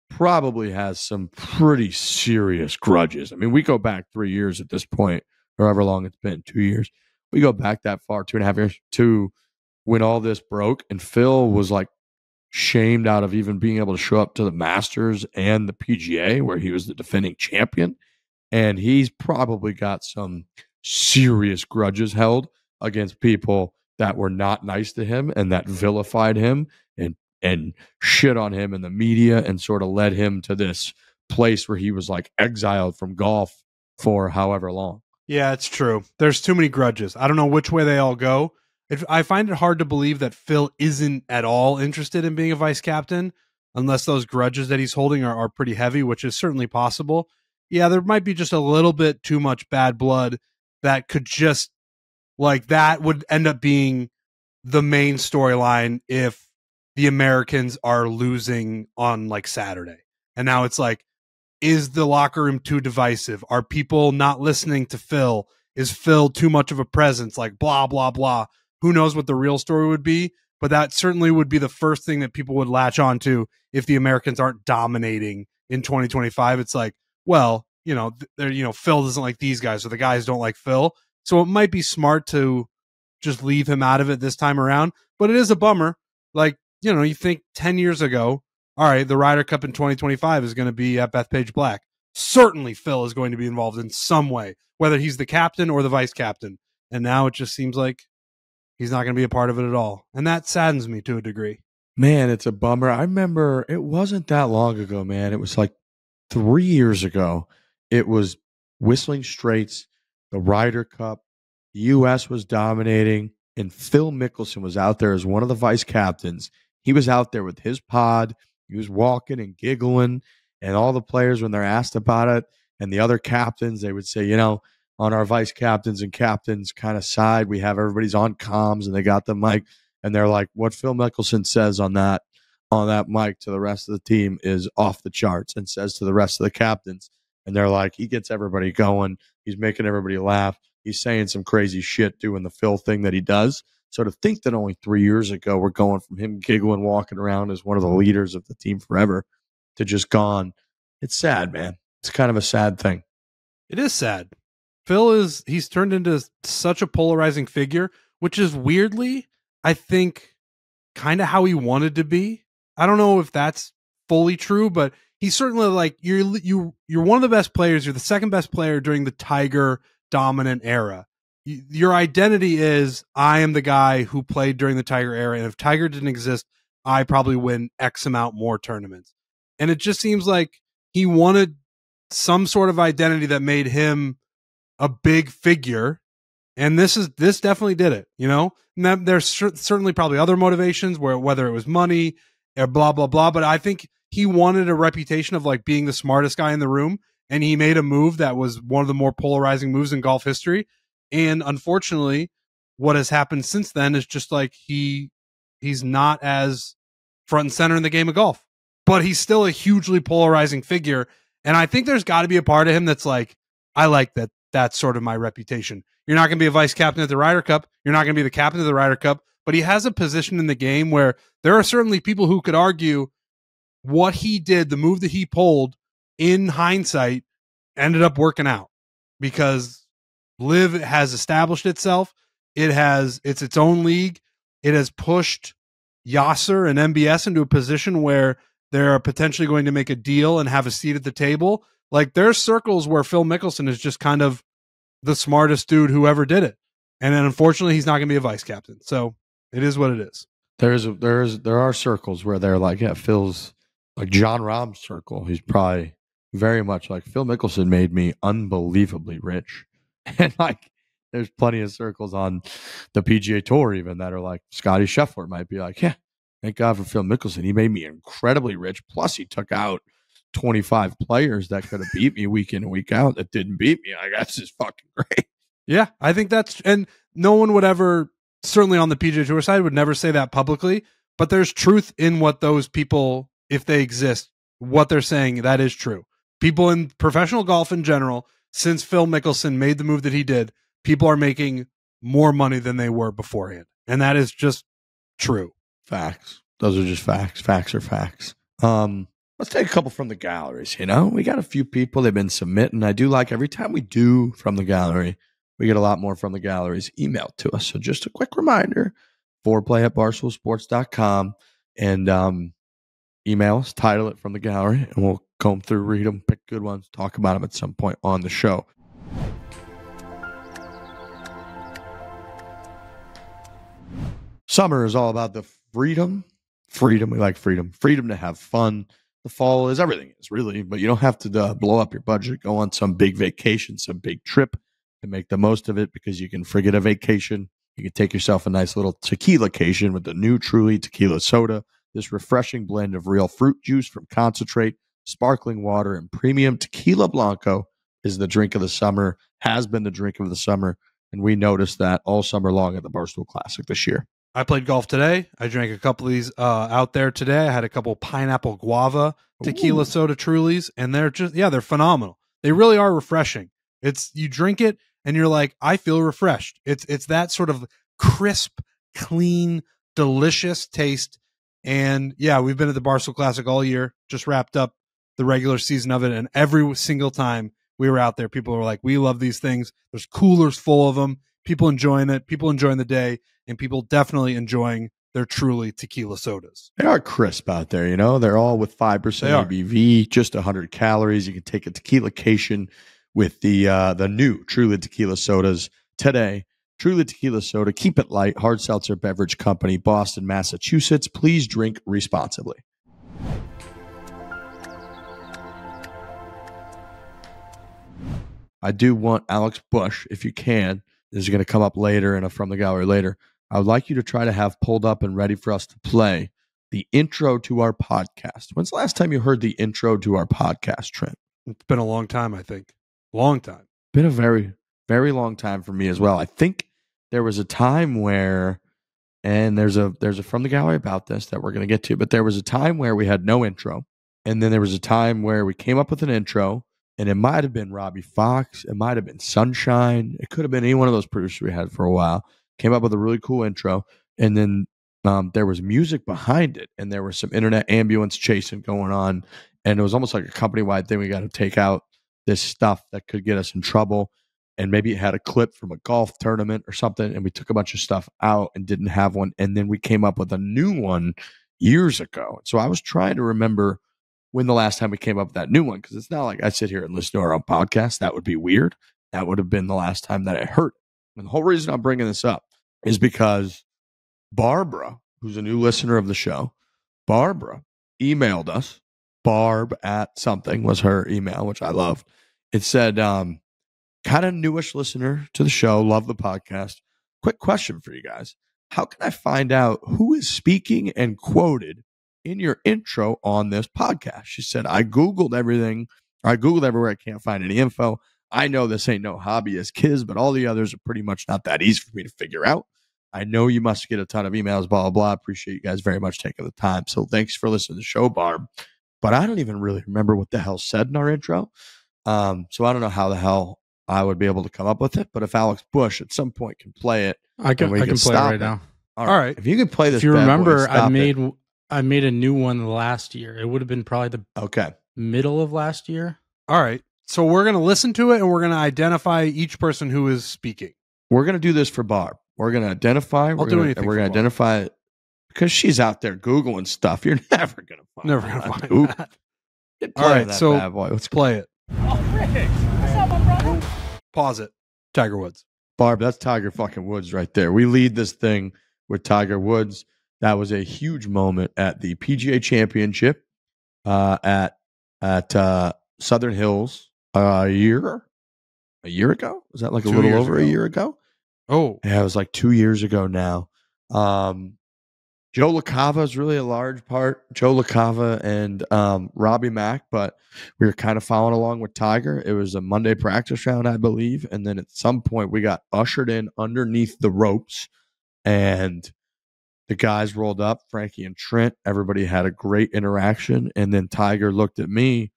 Speaker 2: probably has some pretty serious grudges. I mean, we go back 3 years at this point, or however long it's been, 2 years. We go back that far, 2.5 years, to when all this broke, and Phil was like shamed out of even being able to show up to the Masters and the PGA, where he was the defending champion. And he's probably got some serious grudges held against people that were not nice to him and that vilified him and shit on him in the media and sort of led him to this place where he was like exiled from golf for however long.
Speaker 1: Yeah, it's true. There's too many grudges. I don't know which way they all go. I find it hard to believe that Phil isn't at all interested in being a vice captain unless those grudges that he's holding are pretty heavy, which is certainly possible. Yeah, there might be just a little bit too much bad blood that could just, like, that would end up being the main storyline if the Americans are losing on like Saturday. And now it's like, is the locker room too divisive? Are people not listening to Phil? Is Phil too much of a presence? Like, blah, blah, blah. Who knows what the real story would be? But that certainly would be the first thing that people would latch on to if the Americans aren't dominating in 2025. It's like, well, Phil doesn't like these guys, or the guys don't like Phil. So it might be smart to just leave him out of it this time around. But it is a bummer. Like, you think 10 years ago, all right, the Ryder Cup in 2025 is going to be at Bethpage Black. Certainly Phil is going to be involved in some way, whether he's the captain or the vice captain. And now it just seems like he's not going to be a part of it at all. And that saddens me to a degree.
Speaker 2: Man, it's a bummer. I remember it wasn't that long ago, man. It was like 3 years ago. It was Whistling Straits, the Ryder Cup. The U.S. was dominating, and Phil Mickelson was out there as one of the vice captains. He was out there with his pod. He was walking and giggling, and all the players, when they're asked about it, and the other captains, they would say, on our vice captains and captains kind of side, we have everybody's on comms, and they got the mic, and they're like, what Phil Mickelson says on that mic to the rest of the team is off the charts, and says to the rest of the captains. And they're like, he gets everybody going. He's making everybody laugh. He's saying some crazy shit, doing the Phil thing that he does. So to think that only 3 years ago we're going from him giggling, walking around as one of the leaders of the team forever to just gone, it's sad, man. It's kind of a sad thing.
Speaker 1: It is sad. He's turned into such a polarizing figure, which is weirdly, I think, kind of how he wanted to be. I don't know if that's fully true, but he's certainly like, you're one of the best players. You're the second best player during the Tiger dominant era. Your identity is, I am the guy who played during the Tiger era, and if Tiger didn't exist, I probably win X amount more tournaments. And it just seems like he wanted some sort of identity that made him a big figure, and this definitely did it. And there's certainly probably other motivations, whether it was money or blah blah blah, but I think he wanted a reputation of like being the smartest guy in the room, and he made a move that was one of the more polarizing moves in golf history. And unfortunately, what has happened since then is just like he's not as front and center in the game of golf, but he's still a hugely polarizing figure. And I think there's got to be a part of him that's like, I like that. That's sort of my reputation. You're not going to be a vice captain at the Ryder Cup. You're not going to be the captain of the Ryder Cup, but he has a position in the game where there are certainly people who could argue what he did, the move that he pulled in hindsight, ended up working out because Liv has established itself. It's its own league. It has pushed Yasir and MBS into a position where They're potentially going to make a deal and have a seat at the table. Like, there's circles where Phil Mickelson is just kind of the smartest dude who ever did it. And then unfortunately, he's not going to be a vice captain. So it is what it is.
Speaker 2: There are circles where they're like, yeah, Phil's like John Rahm's circle. He's probably very much like Phil Mickelson made me unbelievably rich. And like, there's plenty of circles on the PGA Tour even that are like, Scotty Scheffler might be like, yeah, thank God for Phil Mickelson. He made me incredibly rich. Plus, he took out 25 players that could have beat me week in and week out that didn't beat me. Like, that's just fucking great.
Speaker 1: Yeah, I think that's, and no one would ever, certainly on the PGA Tour side, would never say that publicly, but there's truth in what those people, if they exist, what they're saying, that is true. People in professional golf in general, since Phil Mickelson made the move that he did, people are making more money than they were beforehand. And that is just true.
Speaker 2: Facts. Those are just facts. Facts are facts. Let's take a couple from the galleries. You know, we got a few people they've been submitting. I do like every time we do from the gallery, we get a lot more from the galleries emailed to us. So just a quick reminder, foreplay@barstoolsports.com, and email us, title it from the gallery, and we'll comb through, read them, pick good ones, talk about them at some point on the show. Summer is all about the freedom. We like freedom. Freedom to have fun. The fall is everything is really, but you don't have to blow up your budget, go on some big vacation, some big trip, and make the most of it, because you can forget a vacation. You can take yourself a nice little tequila-cation with the new Truly Tequila Soda. This refreshing blend of real fruit juice from concentrate, sparkling water, and premium tequila blanco is the drink of the summer, has been the drink of the summer, and we noticed that all summer long at the Barstool Classic this year.
Speaker 1: I played golf today. I drank a couple of these out there today. I had a couple pineapple guava tequila soda Trulies, and they're just, yeah, they're phenomenal. They really are refreshing. It's, you drink it and you're like, I feel refreshed. It's that sort of crisp, clean, delicious taste. And yeah, we've been at the Barstool Classic all year, just wrapped up the regular season of it. And every single time we were out there, people were like, we love these things. There's coolers full of them. People enjoying it. People enjoying the day. And people definitely enjoying their Truly tequila sodas.
Speaker 2: They are crisp out there, you know. They're all with 5% ABV, just 100 calories. You can take a tequila-cation with the new Truly tequila sodas today. Truly Tequila Soda, keep it light. Hard Seltzer Beverage Company, Boston, Massachusetts. Please drink responsibly. I do want Alex Bush, if you can. This is going to come up later and from the gallery later. I would like you to try to have pulled up and ready for us to play the intro to our podcast. When's the last time you heard the intro to our podcast, Trent?
Speaker 1: It's been a long time, I think. Long time.
Speaker 2: Been a very, very long time for me as well. I think there was a time where, and there's a from the gallery about this that we're going to get to, but there was a time where we had no intro. And then there was a time where we came up with an intro, and it might have been Robbie Fox. It might have been Sunshine. It could have been any one of those producers we had for a while. Came up with a really cool intro, and then there was music behind it, and there was some internet ambulance chasing going on, and it was almost like a company-wide thing. We got to take out this stuff that could get us in trouble, and maybe it had a clip from a golf tournament or something, and we took a bunch of stuff out and didn't have one, and then we came up with a new one years ago. So I was trying to remember when the last time we came up with that new one, because it's not like I sit here and listen to our own podcast. That would be weird. That would have been the last time that I heard it. And the whole reason I'm bringing this up is because Barbara, who's a new listener of the show, Barbara emailed us. Barb at something was her email, which I loved. It said, kind of newish listener to the show, love the podcast. Quick question for you guys. How can I find out who is speaking and quoted in your intro on this podcast? She said, I Googled everything. I Googled everywhere. I can't find any info. I know this ain't no hobbyist kids, but all the others are pretty much not that easy for me to figure out. I know you must get a ton of emails, blah, blah, blah. Appreciate you guys very much taking the time. So thanks for listening to the show, Barb. But I don't even really remember what the hell said in our intro. So I don't know how the hell I would be able to come up with it. But if Alex Bush at some point can play it,
Speaker 3: I can play it right now.
Speaker 2: All right. If you could play this,
Speaker 3: if you remember, I made a new one last year. It would have been probably the middle of last year.
Speaker 1: All right. So we're going to listen to it, and we're going to identify each person who is speaking.
Speaker 2: We're going to do this for Barb. We're going to identify. We're going to identify because she's out there Googling stuff. You're never going to find
Speaker 1: Never going to find that.
Speaker 2: All right, so bad boy.
Speaker 1: Let's play it.
Speaker 4: Oh, Rick. What's up, my brother?
Speaker 1: Pause it. Tiger Woods.
Speaker 2: Barb, that's Tiger fucking Woods right there. We lead this thing with Tiger Woods. That was a huge moment at the PGA Championship at Southern Hills a year ago. Was that like a little over a year ago?
Speaker 1: Oh,
Speaker 2: yeah, it was like 2 years ago now. Joe LaCava is really a large part. Joe LaCava and Robbie Mack, but we were kind of following along with Tiger. It was a Monday practice round, I believe, and then at some point we got ushered in underneath the ropes, and the guys rolled up, Frankie and Trent. Everybody had a great interaction, and then Tiger looked at me,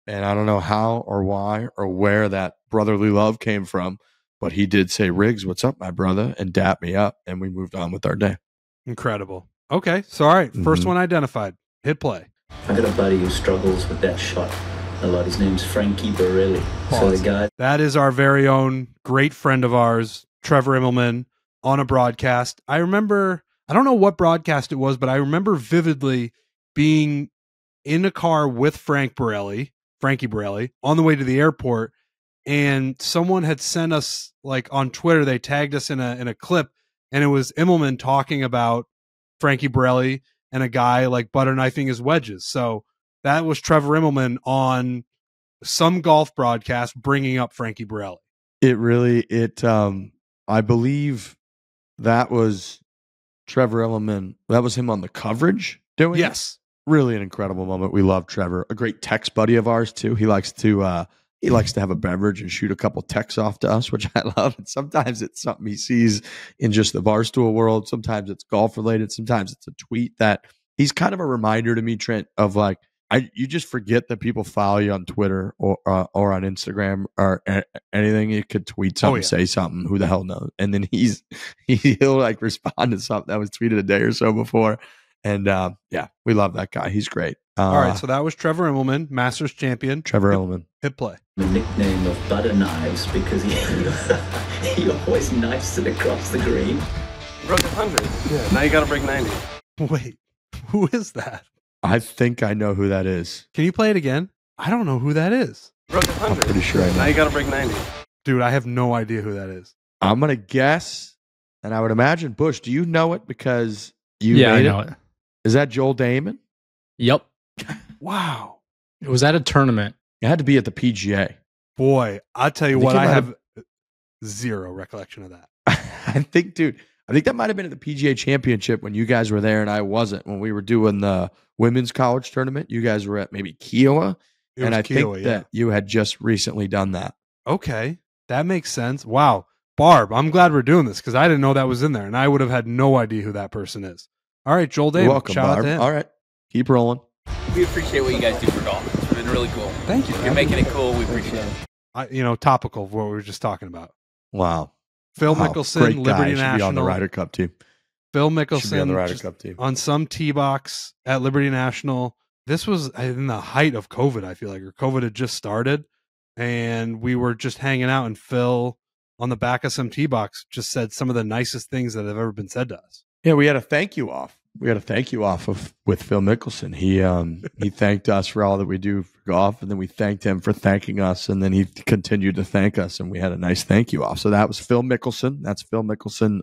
Speaker 2: and I don't know how or why or where that brotherly love came from, but he did say, "Riggs, what's up, my brother?" and dap me up, and we moved on with our day.
Speaker 1: Incredible. Okay, so all right, first one identified. Hit play.
Speaker 5: I got a buddy who struggles with that shot a lot. His name's Frankie Borelli. So the guy.
Speaker 1: That is our very own great friend of ours, Trevor Immelman, on a broadcast. I remember, I don't know what broadcast it was, but I remember vividly being in a car with Frankie Borelli, on the way to the airport, and someone had sent us, like on Twitter, they tagged us in a clip, and it was Immelman talking about Frankie Borelli and a guy like butter knifing his wedges. So that was Trevor Immelman on some golf broadcast bringing up Frankie Borelli.
Speaker 2: I believe that was Trevor Immelman. That was him on the coverage doing it.
Speaker 1: Yes.
Speaker 2: Really an incredible moment. We love Trevor. A great text buddy of ours too. He likes to have a beverage and shoot a couple texts off to us, which I love. And sometimes it's something he sees in just the Barstool world. Sometimes it's golf related. Sometimes it's a tweet that he's kind of a reminder to me, Trent, of like, you just forget that people follow you on Twitter or on Instagram or anything. You could tweet something, say something, who the hell knows? And then he'll like respond to something that was tweeted a day or so before. And yeah, we love that guy. He's great.
Speaker 1: All right, so that was Trevor Immelman, Masters champion.
Speaker 2: Trevor Immelman.
Speaker 1: Hit play.
Speaker 5: The nickname of Butter Knives because he always knifes it across the green.
Speaker 6: Broke 100. Yeah, now you got to break 90.
Speaker 1: Wait, who is that?
Speaker 2: I think I know who that is.
Speaker 1: Can you play it again? I don't know who that is.
Speaker 6: Broke 100.
Speaker 2: I'm pretty sure I know.
Speaker 6: Now you got to break 90.
Speaker 1: Dude, I have no idea who that is.
Speaker 2: I'm going to guess, and I would imagine, Bush, do you know it because you made
Speaker 3: I know it.
Speaker 2: Is that Joel Damon?
Speaker 3: Yep.
Speaker 1: Wow.
Speaker 3: It was at a tournament.
Speaker 2: It had to be at the PGA.
Speaker 1: Boy, I'll tell you what, I have zero recollection of that.
Speaker 2: I think that might have been at the PGA Championship when you guys were there and I wasn't. When we were doing the women's college tournament, you guys were at maybe Kiowa. And I think that you had just recently done that.
Speaker 1: Okay. That makes sense. Wow. Barb, I'm glad we're doing this because I didn't know that was in there and I would have had no idea who that person is. All right, Joel Davis.
Speaker 2: Welcome,
Speaker 1: shout
Speaker 2: Barb.
Speaker 1: out to him.
Speaker 2: All right. Keep rolling.
Speaker 7: We appreciate what you guys do for golf. It's been really cool.
Speaker 1: Thank you.
Speaker 7: You're making it cool. We appreciate it.
Speaker 1: Topical of what we were just talking about.
Speaker 2: Wow.
Speaker 1: Phil Mickelson, Liberty National.
Speaker 2: Be on the Ryder Cup team.
Speaker 1: Phil Mickelson
Speaker 2: should be on the Ryder Cup team.
Speaker 1: On some tee box at Liberty National. This was in the height of COVID, I feel like, or COVID had just started, and we were just hanging out, and Phil on the back of some tee box just said some of the nicest things that have ever been said to us.
Speaker 2: Yeah, we had a thank you off. With Phil Mickelson. He thanked us for all that we do for golf, and then we thanked him for thanking us, and then he continued to thank us, and we had a nice thank you off. So that was Phil Mickelson. That's Phil Mickelson,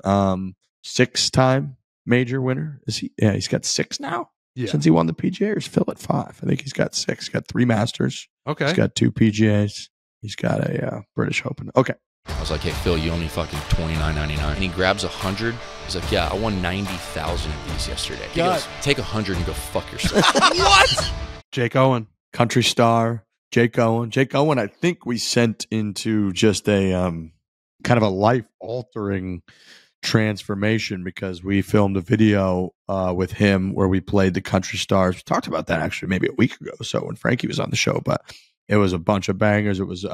Speaker 2: 6-time major winner. Is he? Yeah, he's got 6 now. Yeah. Since he won the PGA, or is Phil at 5? I think he's got 6. He's got 3 Masters.
Speaker 1: Okay.
Speaker 2: He's got 2 PGAs. He's got a British Open. Okay.
Speaker 8: I was like, hey, Phil, you owe me fucking $29.99. And he grabs 100. He's like, yeah, I won 90,000 of these yesterday. He goes, take 100 and go fuck yourself.
Speaker 1: What? Jake Owen.
Speaker 2: Country star. Jake Owen. Jake Owen, I think we sent into just a kind of a life-altering transformation because we filmed a video with him where we played the Country Stars. We talked about that actually maybe a week ago or so when Frankie was on the show, but it was a bunch of bangers. It was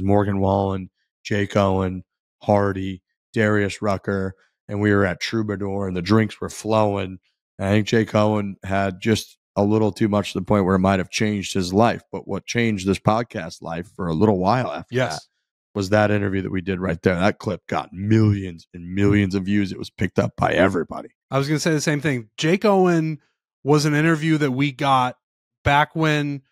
Speaker 2: Morgan Wallen, Jake Owen, Hardy, Darius Rucker, and we were at Troubadour, and the drinks were flowing. And I think Jake Owen had just a little too much to the point where it might have changed his life. But what changed this podcast life for a little while after that was that interview that we did right there. That clip got millions and millions of views. It was picked up by everybody.
Speaker 1: I was going to say the same thing. Jake Owen was an interview that we got back when,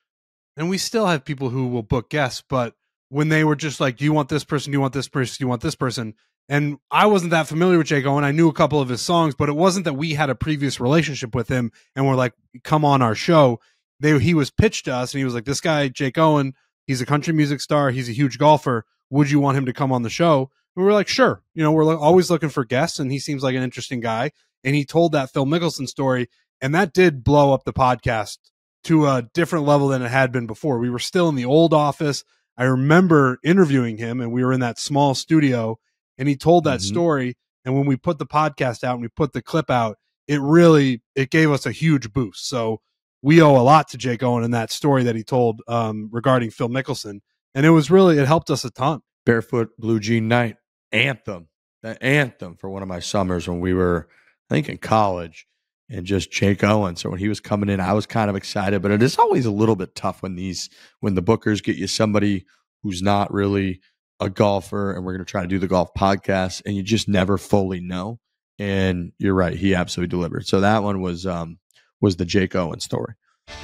Speaker 1: and we still have people who will book guests, but when they were just like, do you want this person? Do you want this person? Do you want this person? And I wasn't that familiar with Jake Owen. I knew a couple of his songs, but it wasn't that we had a previous relationship with him and we're like, come on our show. He was pitched to us and he was like, this guy, Jake Owen, he's a country music star. He's a huge golfer. Would you want him to come on the show? And we were like, sure. You know, we're always looking for guests and he seems like an interesting guy. And he told that Phil Mickelson story, and that did blow up the podcast to a different level than it had been before. We were still in the old office. I remember interviewing him, and we were in that small studio, and he told that story. And when we put the podcast out and we put the clip out, it gave us a huge boost. So we owe a lot to Jake Owen in that story that he told regarding Phil Mickelson. And it helped us a ton.
Speaker 2: Barefoot Blue Jean Night anthem, the anthem for one of my summers when we were, I think, in college, and just Jake Owen. So when he was coming in, I was kind of excited, but it is always a little bit tough when the bookers get you somebody who's not really a golfer, and we're going to try to do the golf podcast, and you just never fully know. And you're right, he absolutely delivered. So that one was the Jake Owen story.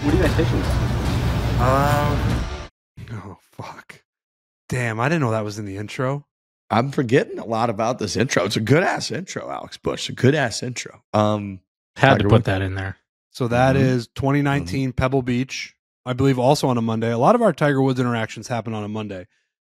Speaker 6: What are you guys pitching?
Speaker 1: Oh fuck! Damn, I didn't know that was in the intro.
Speaker 2: I'm forgetting a lot about this intro. It's a good ass intro, Alex Bush. A good ass intro.
Speaker 3: Had to put that in there.
Speaker 1: So that is 2019 Pebble Beach, I believe, also on a Monday. A lot of our Tiger Woods interactions happen on a Monday,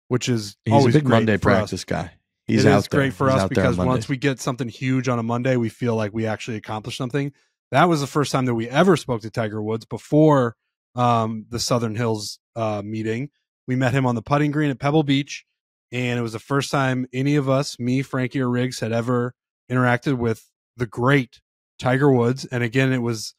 Speaker 1: which is
Speaker 2: he's
Speaker 1: always
Speaker 2: a big
Speaker 1: great
Speaker 2: Monday
Speaker 1: for
Speaker 2: practice
Speaker 1: us.
Speaker 2: guy.
Speaker 1: It is great for us because once we get something huge on a Monday, we feel like we actually accomplished something. That was the first time that we ever spoke to Tiger Woods before the Southern Hills meeting. We met him on the putting green at Pebble Beach, and it was the first time any of us, me, Frankie, or Riggs, had ever interacted with the great Tiger Woods. And again, it was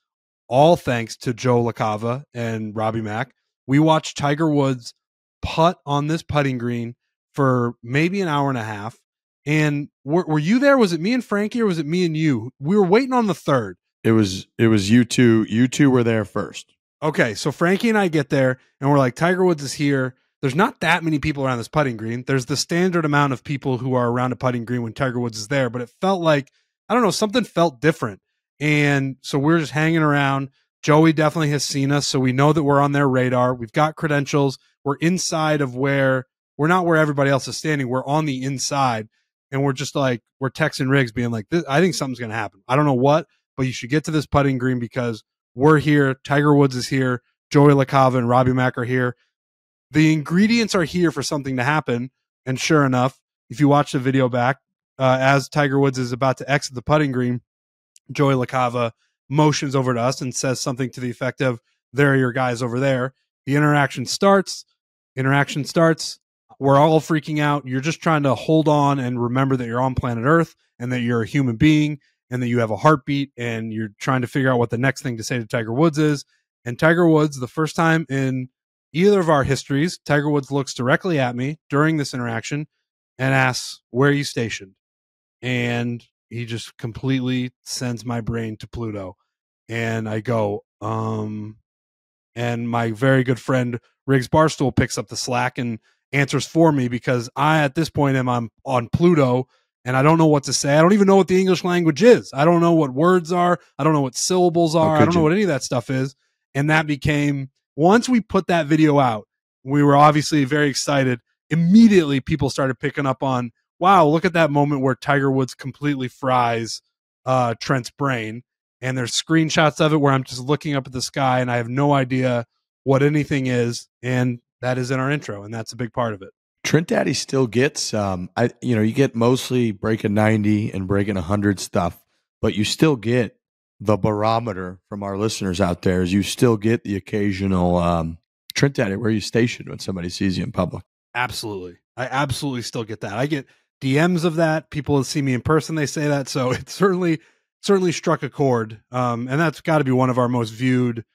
Speaker 1: all thanks to Joe LaCava and Robbie Mack. We watched Tiger Woods putt on this putting green for maybe an hour and a half. And were you there? Was it me and Frankie, or was it me and you? We were waiting on the third.
Speaker 2: It was you two. You two were there first.
Speaker 1: Okay, so Frankie and I get there, and we're like, Tiger Woods is here. There's not that many people around this putting green. There's the standard amount of people who are around a putting green when Tiger Woods is there, but it felt like, I don't know, something felt different. And so we're just hanging around. Joey definitely has seen us, so we know that we're on their radar. We've got credentials. We're inside of we're not where everybody else is standing. We're on the inside, and we're just like, we're texting Riggs being like, I think something's going to happen. I don't know what, but you should get to this putting green because we're here. Tiger Woods is here. Joey LaCava and Robbie Mack are here. The ingredients are here for something to happen. And sure enough, if you watch the video back, as Tiger Woods is about to exit the putting green, Joey LaCava motions over to us and says something to the effect of, there are your guys over there. The interaction starts. We're all freaking out. You're just trying to hold on and remember that you're on planet Earth and that you're a human being and that you have a heartbeat, and you're trying to figure out what the next thing to say to Tiger Woods is. And Tiger Woods, the first time in either of our histories, Tiger Woods looks directly at me during this interaction and asks, where are you stationed? And he just completely sends my brain to Pluto. And I go, and my very good friend Riggs Barstool picks up the slack and answers for me, because I, at this point, am on Pluto and I don't know what to say. I don't even know what the English language is. I don't know what words are. I don't know what syllables are. I don't know what any of that stuff is. And that became, once we put that video out, we were obviously very excited. Immediately, people started picking up on, wow, look at that moment where Tiger Woods completely fries Trent's brain. And there's screenshots of it where I'm just looking up at the sky and I have no idea what anything is. And that is in our intro, and that's a big part of it.
Speaker 2: Trent Daddy still gets, you get mostly breaking 90 and breaking 100 stuff, but you still get the barometer from our listeners out there. Is you still get the occasional Trent Daddy, where are you stationed, when somebody sees you in public?
Speaker 1: Absolutely. I absolutely still get that. I get DMs of that. People see me in person, they say that. So it certainly struck a chord. And that's got to be one of our most viewed.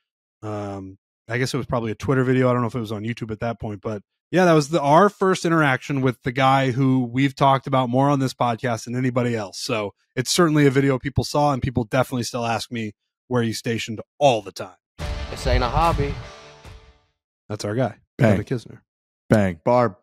Speaker 1: I guess it was probably a Twitter video. I don't know if it was on YouTube at that point, but yeah, that was our first interaction with the guy who we've talked about more on this podcast than anybody else. So it's certainly a video people saw, and people definitely still ask me, where are you stationed, all the time.
Speaker 6: This ain't a hobby.
Speaker 1: That's our guy,
Speaker 2: Bang.
Speaker 1: Kevin Kisner.
Speaker 2: Bang. Barb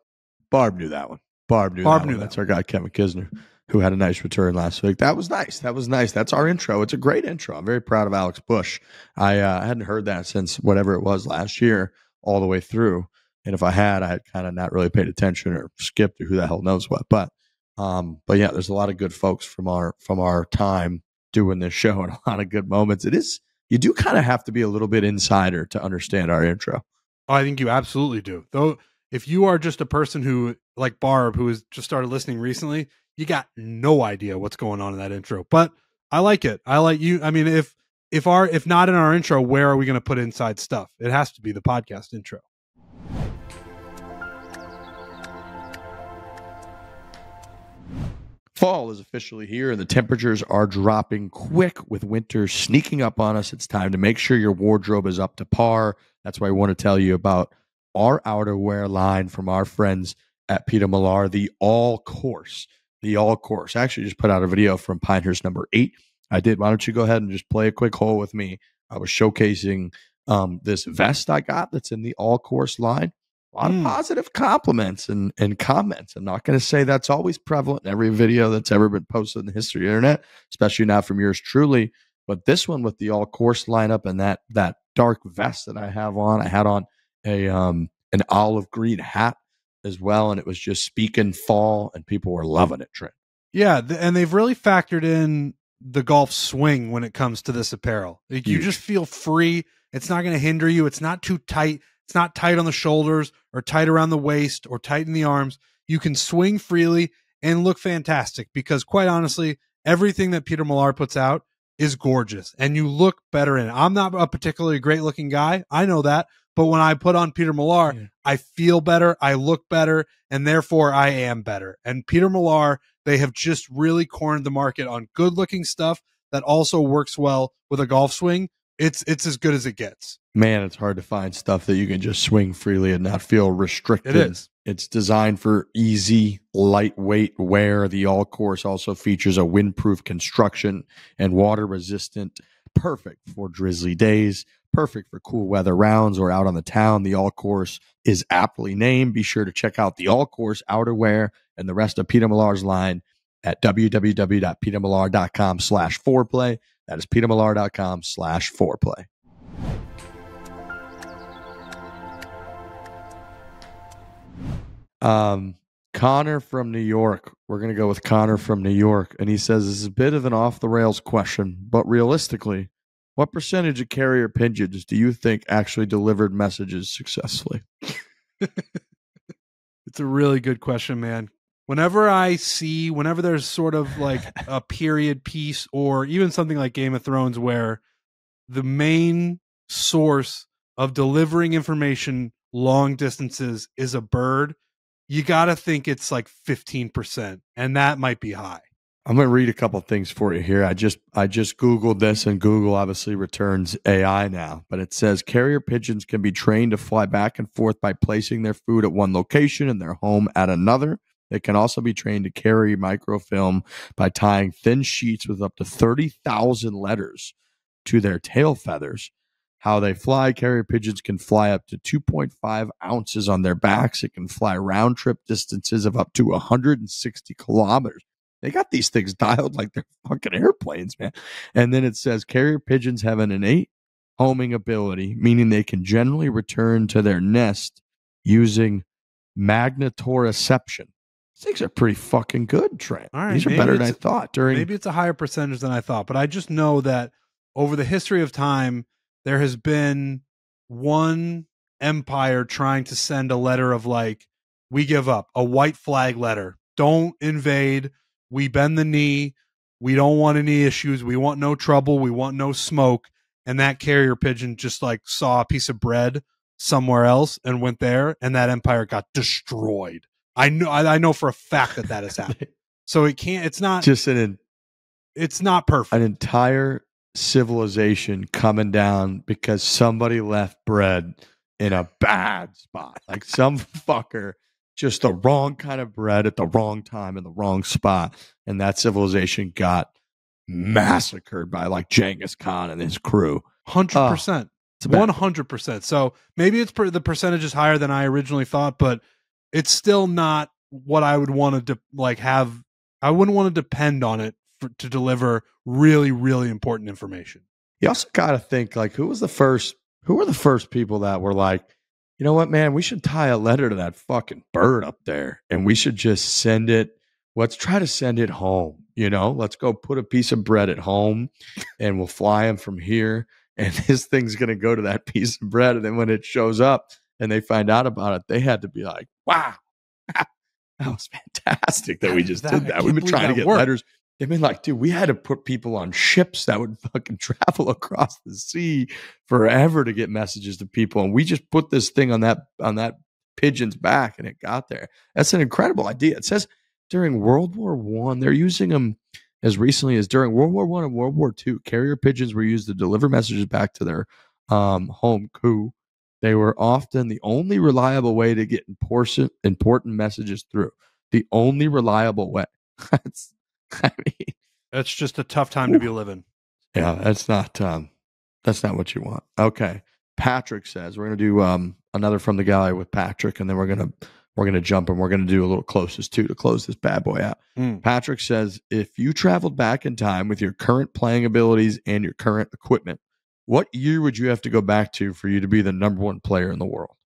Speaker 2: knew that one. Barb knew that. That's our guy, Kevin Kisner. who had a nice return last week. That was nice. That's our intro. It's a great intro. I'm very proud of Alex Bush. I hadn't heard that since whatever it was last year all the way through. And if I had kind of not really paid attention or skipped or who the hell knows what. But yeah, there's a lot of good folks from our time doing this show and a lot of good moments. You do kind of have to be a little bit insider to understand our intro.
Speaker 1: Oh, I think you absolutely do. Though, if you are just a person who, like Barb, who has just started listening recently, you got no idea what's going on in that intro. But I like it. I like you. I mean, if not in our intro, where are we going to put inside stuff? It has to be the podcast intro.
Speaker 2: Fall is officially here and the temperatures are dropping quick with winter sneaking up on us. It's time to make sure your wardrobe is up to par. That's why I want to tell you about our outerwear line from our friends at Peter Millar, the All Course. The All Course. I actually just put out a video from Pinehurst number 8. I did. Why don't you go ahead and just play a quick hole with me? I was showcasing this vest I got that's in the All Course line. A lot of positive compliments and comments. I'm not going to say that's always prevalent in every video that's ever been posted in the history of the internet, especially not from yours truly. But this one with the All Course lineup and that dark vest that I have on, I had on an olive green hat as well, and it was just speaking fall, and people were loving it, Trent.
Speaker 1: Yeah, and they've really factored in the golf swing when it comes to this apparel. Like, you just feel free. It's not going to hinder you. It's not too tight. It's not tight on the shoulders or tight around the waist or tight in the arms. You can swing freely and look fantastic because, quite honestly, everything that Peter Millar puts out is gorgeous and you look better in it. I'm not a particularly great looking guy. I know that. But when I put on Peter Millar, I feel better, I look better, and therefore I am better. And Peter Millar, they have just really cornered the market on good looking stuff that also works well with a golf swing. It's as good as it gets.
Speaker 2: Man, it's hard to find stuff that you can just swing freely and not feel restricted.
Speaker 1: It is.
Speaker 2: It's designed for easy, lightweight wear. The All Course also features a windproof construction and water resistant, perfect for drizzly days, perfect for cool weather rounds or out on the town. The All Course is aptly named. Be sure to check out the All Course outerwear and the rest of Peter Millar's line at www.petermillar.com/foreplay. That is petermillar.com/foreplay. Connor from New York. We're going to go with Connor from New York. And he says, this is a bit of an off the rails question, but realistically, what percentage of carrier pigeons do you think actually delivered messages successfully?
Speaker 1: It's a really good question, man. Whenever there's sort of like a period piece or even something like Game of Thrones where the main source of delivering information long distances is a bird, you got to think it's like 15%, and that might be high.
Speaker 2: I'm going to read a couple of things for you here. I just Googled this, and Google obviously returns AI now, but it says carrier pigeons can be trained to fly back and forth by placing their food at one location and their home at another. They can also be trained to carry microfilm by tying thin sheets with up to 30,000 letters to their tail feathers. How they fly, carrier pigeons can fly up to 2.5 ounces on their backs. It can fly round trip distances of up to 160 kilometers. They got these things dialed like they're fucking airplanes, man. And then it says carrier pigeons have an innate homing ability, meaning they can generally return to their nest using magnetoreception. These things are pretty fucking good, Trent.
Speaker 1: All right,
Speaker 2: these are better than I thought.
Speaker 1: Maybe it's a higher percentage than I thought, but I just know that over the history of time, there has been one empire trying to send a letter of like, we give up, a white flag letter. Don't invade. We bend the knee. We don't want any issues. We want no trouble. We want no smoke. And that carrier pigeon just like saw a piece of bread somewhere else and went there, and that empire got destroyed. I know for a fact that has happened. So it's not perfect.
Speaker 2: An entire civilization coming down because somebody left bread in a bad spot. Like some fucker, just the wrong kind of bread at the wrong time in the wrong spot. And that civilization got massacred by like Genghis Khan and his crew.
Speaker 1: 100%. 100%. So maybe the percentage is higher than I originally thought, but it's still not what I would want to like have I wouldn't want to depend on it to deliver really, really important information.
Speaker 2: You also got to think, like, who were the first people that were like, you know what, man, we should tie a letter to that fucking bird up there and we should just send it. Let's try to send it home. Let's go put a piece of bread at home and we'll fly him from here. And this thing's going to go to that piece of bread. And then when it shows up and they find out about it, they had to be like, wow, that was fantastic that we just did that. We've been trying to get letters. They've been like, dude, we had to put people on ships that would fucking travel across the sea forever to get messages to people. And we just put this thing on that pigeon's back and it got there. That's an incredible idea. It says during World War I, they're using them as recently as during World War I and World War II. Carrier pigeons were used to deliver messages back to their home crew. They were often the only reliable way to get important messages through. The only reliable way.
Speaker 1: That's just a tough time to be living.
Speaker 2: Yeah, that's not what you want. Okay. Patrick says we're going to do another from the gallery with Patrick, and then we're going to jump and we're going to do a little closest to close this bad boy out. Patrick says, if you traveled back in time with your current playing abilities and your current equipment, what year would you have to go back to for you to be the number one player in the world?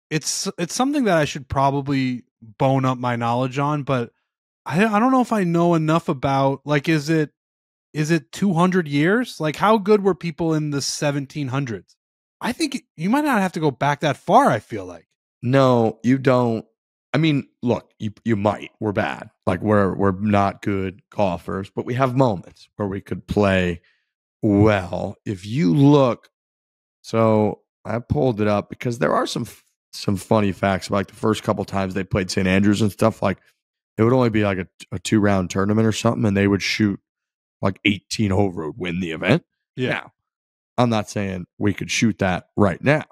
Speaker 1: It's something that I should probably bone up my knowledge on, but I don't know if I know enough about, like, is it 200 years? Like, how good were people in the 1700s? I think you might not have to go back that far, I feel like.
Speaker 2: No, you don't. I mean, look, you might. We're bad. Like, we're not good golfers, but we have moments where we could play well. If you look, so I pulled it up because there are some funny facts about, like, the first couple times they played St. Andrews and stuff. Like, it would only be like a 2-round tournament or something, and they would shoot like 18 over, would win the event.
Speaker 1: Yeah.
Speaker 2: Now, I'm not saying we could shoot that right now,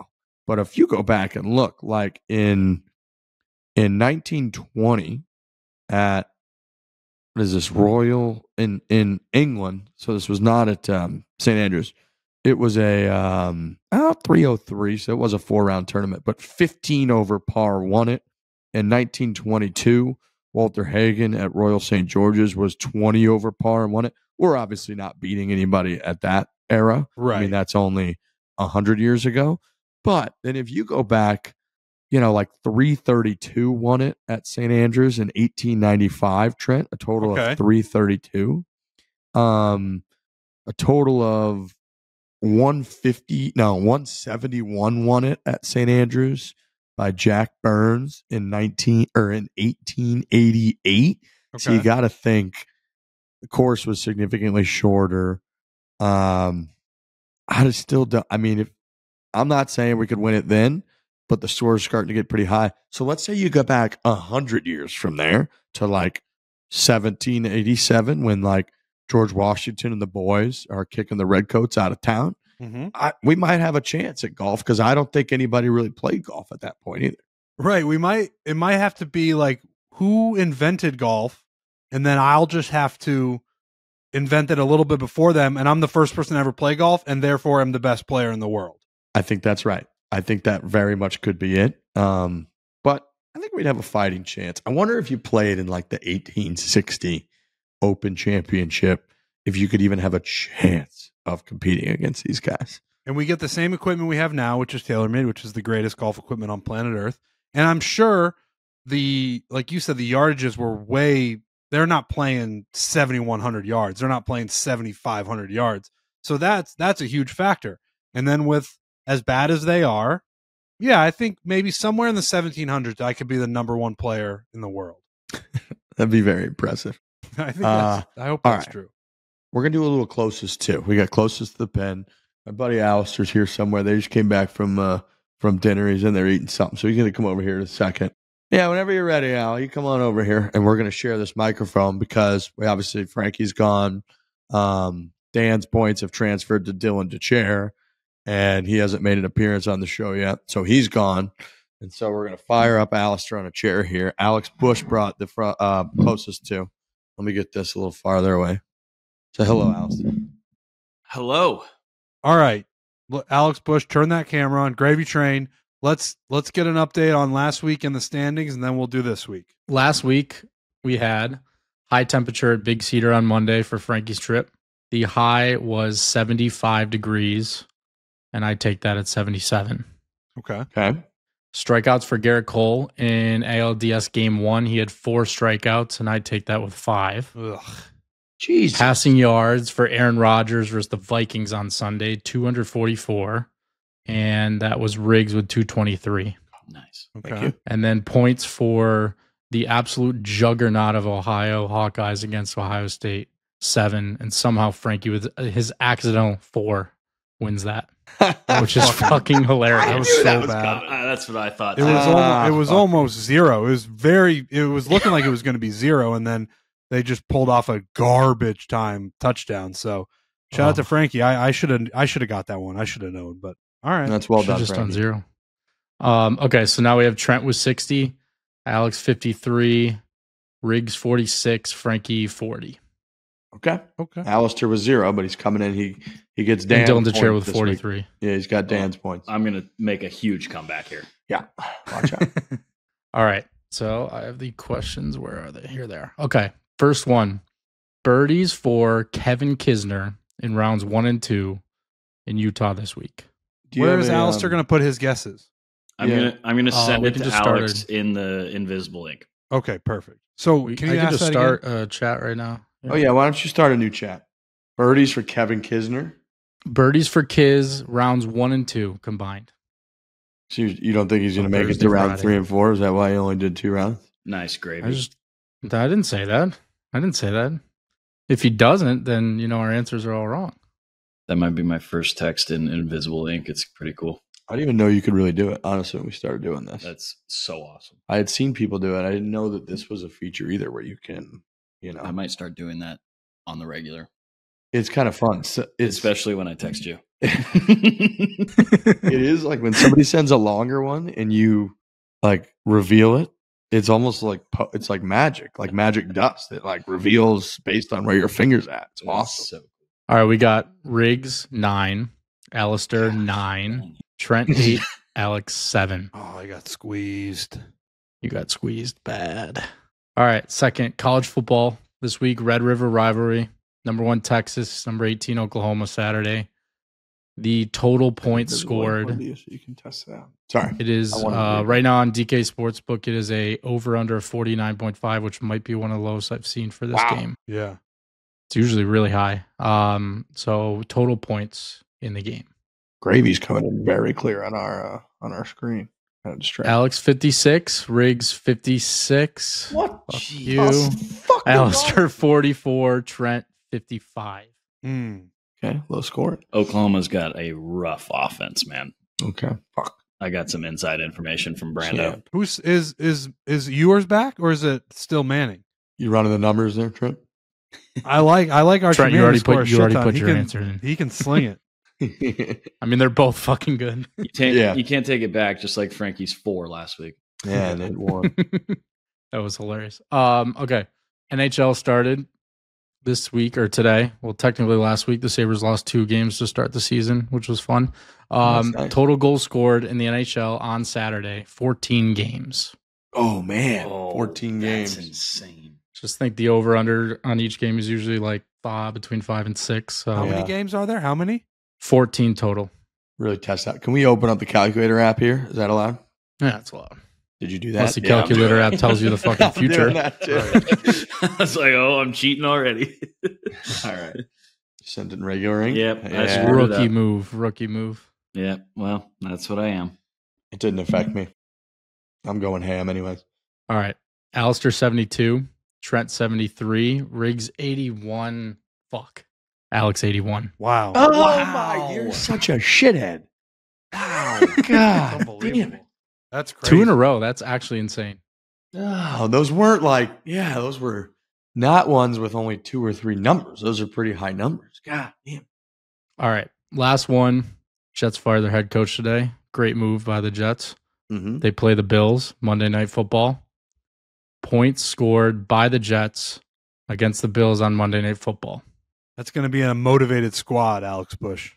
Speaker 2: but if you go back and look, like in 1920 at, what is this, Royal in England, so this was not at St. Andrews. It was a 303, so it was a 4-round tournament, but 15 over par won it. In 1922, Walter Hagen at Royal St. George's was 20 over par and won it. We're obviously not beating anybody at that era.
Speaker 1: Right.
Speaker 2: I mean, that's only 100 years ago. But then if you go back, like 332 won it at St. Andrews in 1895, Trent, a total of 332. A total of 171 won it at St. Andrews by Jack Burns in 1888. Okay. So you got to think the course was significantly shorter. I mean, if I'm not saying we could win it then, but the score is starting to get pretty high. So let's say you go back 100 years from there to like 1787 when like George Washington and the boys are kicking the Redcoats out of town. Mm-hmm. We might have a chance at golf because I don't think anybody really played golf at that point either.
Speaker 1: Right. It might have to be like, who invented golf? And then I'll just have to invent it a little bit before them. And I'm the first person to ever play golf. And therefore I'm the best player in the world.
Speaker 2: I think that's right. I think that very much could be it. But I think we'd have a fighting chance. I wonder if you played in like the 1860 Open Championship, if you could even have a chance of competing against these guys.
Speaker 1: And we get the same equipment we have now, which is TaylorMade, which is the greatest golf equipment on planet Earth. And I'm sure like you said, the yardages were they're not playing 7,100 yards. They're not playing 7,500 yards. So that's a huge factor. And then with as bad as they are, yeah, I think maybe somewhere in the 1700s, I could be the number one player in the world.
Speaker 2: That'd be very impressive.
Speaker 1: I think I hope that's true.
Speaker 2: We're going to do a little closest too. We got closest to the pen. My buddy Alistair's here somewhere. They just came back from dinner. He's in there eating something. So he's going to come over here in a second. Yeah, whenever you're ready, Al, you come on over here and we're going to share this microphone because Frankie's gone. Dan's points have transferred to Dylan to chair and he hasn't made an appearance on the show yet. So he's gone. And so we're going to fire up Alistair on a chair here. Alex Bush brought the closest to. Let me get this a little farther away. Say hello, Alistair.
Speaker 7: Hello.
Speaker 1: All right. Look, Alex Bush, turn that camera on. Gravy Train. let's get an update on last week in the standings, and then we'll do this week.
Speaker 3: Last week, we had high temperature at Big Cedar on Monday for Frankie's trip. The high was 75 degrees, and I take that at 77.
Speaker 2: Okay.
Speaker 3: Strikeouts for Garrett Cole in ALDS Game 1. He had 4 strikeouts, and I take that with 5.
Speaker 1: Ugh.
Speaker 2: Jesus.
Speaker 3: Passing yards for Aaron Rodgers versus the Vikings on Sunday, 244. And that was Riggs with 223.
Speaker 7: Nice.
Speaker 1: Okay.
Speaker 3: And then points for the absolute juggernaut of Ohio Hawkeyes against Ohio State, 7. And somehow Frankie with his accidental 4 wins that, which is fucking hilarious.
Speaker 1: That was so bad.
Speaker 7: That's what I thought.
Speaker 1: It was almost 0. It was looking like it was going to be 0, and then they just pulled off a garbage time touchdown. So shout out to Frankie. I should have got that one. I should have known, but all right.
Speaker 2: That's well done,
Speaker 3: just
Speaker 2: Frankie.
Speaker 3: on 0. Okay, so now we have Trent with 60, Alex 53, Riggs 46, Frankie 40.
Speaker 2: Okay.
Speaker 1: Okay.
Speaker 2: Alistair was 0, but he's coming in. He gets Dan's
Speaker 3: And Dylan DeChair
Speaker 2: points
Speaker 3: with
Speaker 2: this
Speaker 3: 43.
Speaker 2: week. Yeah, he's got Dan's points.
Speaker 7: I'm going to make a huge comeback here.
Speaker 2: Yeah. Watch out.
Speaker 3: All right. So I have the questions. Where are they? Here they are. Okay. First one. Birdies for Kevin Kisner in rounds 1 and 2 in Utah this week.
Speaker 1: Where is Alistair going to put his guesses?
Speaker 7: I'm gonna send
Speaker 3: we
Speaker 7: it
Speaker 3: can
Speaker 7: to
Speaker 3: just
Speaker 7: Alex
Speaker 3: start
Speaker 7: in the invisible ink.
Speaker 1: Okay, perfect. So
Speaker 3: I
Speaker 1: can you
Speaker 3: can
Speaker 1: ask
Speaker 3: just
Speaker 1: that
Speaker 3: start
Speaker 1: again?
Speaker 3: a chat right now.
Speaker 2: Oh, yeah. Why don't you start a new chat? Birdies for Kevin Kisner.
Speaker 3: Birdies for Kiz, rounds 1 and 2 combined.
Speaker 2: So you don't think he's going to make it
Speaker 3: Thursday,
Speaker 2: to round
Speaker 3: Friday.
Speaker 2: 3 and 4? Is that why he only did 2 rounds?
Speaker 7: Nice gravy.
Speaker 3: I didn't say that. I didn't say that. If he doesn't, then, our answers are all wrong.
Speaker 7: That might be my first text in invisible ink. It's pretty cool.
Speaker 2: I didn't even know you could really do it, honestly, when we started doing this.
Speaker 7: That's so awesome.
Speaker 2: I had seen people do it. I didn't know that this was a feature either where you can,
Speaker 7: I might start doing that on the regular,
Speaker 2: it's kind of fun.
Speaker 7: especially when I text you.
Speaker 2: It is like when somebody sends a longer one and you like reveal it. It's almost like it's like magic dust. It like reveals based on where your finger's at. It's awesome.
Speaker 3: All right, we got Riggs 9, Alistair 9, Trent 8, Alex 7.
Speaker 1: Oh, I got squeezed.
Speaker 3: You got squeezed bad. All right, second, college football this week, Red River rivalry. Number 1, Texas. Number 18, Oklahoma, Saturday. The total points scored.
Speaker 2: So you can test that. Sorry.
Speaker 3: It is right now on DK Sportsbook. It is a over-under 49.5, which might be one of the lowest I've seen for this game.
Speaker 1: Yeah.
Speaker 3: It's usually really high. So total points in the game.
Speaker 2: Gravy's coming in very clear on our screen. Kind of distracting.
Speaker 3: Alex 56, Riggs 56.
Speaker 2: What?
Speaker 3: Fuck you. Alistair 44, Trent 55.
Speaker 2: Okay, low score.
Speaker 7: Oklahoma's got a rough offense, man.
Speaker 2: Okay. Fuck.
Speaker 7: I got some inside information from Brando.
Speaker 2: Yeah.
Speaker 1: Who's is yours back, or is it still Manning?
Speaker 2: You running the numbers there, Trent?
Speaker 1: I like Archie
Speaker 3: Trent,
Speaker 1: Manning to score a
Speaker 3: you already
Speaker 1: shit ton.
Speaker 3: put
Speaker 1: He
Speaker 3: your
Speaker 1: can-
Speaker 3: answer in.
Speaker 1: He can sling it.
Speaker 3: I mean, they're both fucking good.
Speaker 7: You can't take it back, just like Frankie's 4 last week.
Speaker 2: Yeah, and it won.
Speaker 3: That was hilarious. Okay. NHL started this week or today. Well, technically last week. The Sabres lost 2 games to start the season, which was fun.
Speaker 2: That's nice.
Speaker 3: Total goals scored in the NHL on Saturday, 14 games.
Speaker 2: Oh man, 14 games.
Speaker 7: That's insane.
Speaker 3: Just think the over-under on each game is usually like between 5 and 6. So
Speaker 1: How many games are there? How many?
Speaker 3: 14 total.
Speaker 2: Really test that. Can we open up the calculator app here? Is that allowed?
Speaker 3: Yeah, that's a lot.
Speaker 2: Did you do that?
Speaker 3: Plus the calculator app tells you the fucking future.
Speaker 7: I was like, I'm cheating already.
Speaker 2: All right. Sent in regular ink?
Speaker 7: Yep.
Speaker 2: Yeah.
Speaker 3: Rookie move.
Speaker 7: Yeah, well, that's what I am.
Speaker 2: It didn't affect me. I'm going ham anyways.
Speaker 3: All right. Alistair 72, Trent 73, Riggs 81. Fuck. Alex 81.
Speaker 1: Wow.
Speaker 2: Oh my, you're such a shithead. Wow. God.
Speaker 1: Unbelievable. That's crazy.
Speaker 3: 2 in a row. That's actually insane.
Speaker 2: Oh, those weren't those were not ones with only 2 or 3 numbers. Those are pretty high numbers. God damn.
Speaker 3: All right. Last one. Jets fired their head coach today. Great move by the Jets.
Speaker 2: Mm-hmm.
Speaker 3: They play the Bills Monday Night Football. Points scored by the Jets against the Bills on Monday Night Football.
Speaker 1: That's going to be a motivated squad, Alex Bush.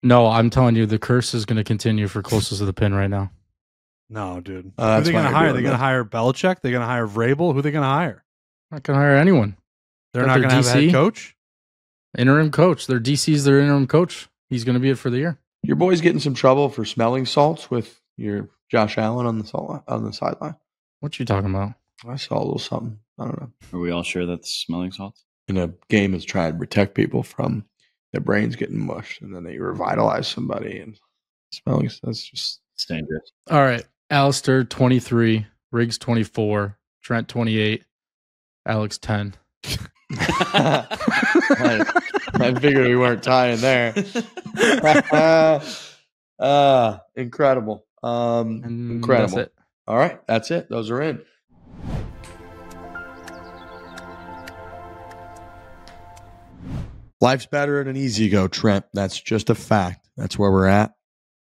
Speaker 3: No, I'm telling you, the curse is going to continue for closest to the pin right now.
Speaker 1: No, dude. Who
Speaker 2: That's
Speaker 1: are they going to
Speaker 2: why
Speaker 1: hire?
Speaker 2: you're
Speaker 1: They're
Speaker 2: doing
Speaker 1: going to
Speaker 2: that.
Speaker 1: hire Belichick? They're going to hire Vrabel? Who are they going to hire?
Speaker 3: Not going to hire anyone.
Speaker 1: They're
Speaker 3: Got
Speaker 1: not
Speaker 3: their
Speaker 1: going to have a head
Speaker 3: DC?
Speaker 1: coach?
Speaker 3: Interim coach. Their DC's their interim coach. He's going to be it for the year.
Speaker 2: Your boy's getting some trouble for smelling salts with your Josh Allen on the sideline.
Speaker 3: What you talking about?
Speaker 2: I saw a little something. I don't know.
Speaker 7: Are we all sure that's smelling salts?
Speaker 2: In a game is trying to protect people from their brains getting mushed, and then they revitalize somebody and smelling. That's just
Speaker 7: It's dangerous.
Speaker 3: All right. Alistair, 23. Riggs, 24. Trent, 28. Alex, 10.
Speaker 2: I figured we weren't tying there. Incredible.
Speaker 3: And
Speaker 2: Incredible.
Speaker 3: That's it.
Speaker 2: All right, that's it. Those are in. Life's better at an easy go, Trent. That's just a fact. That's where we're at.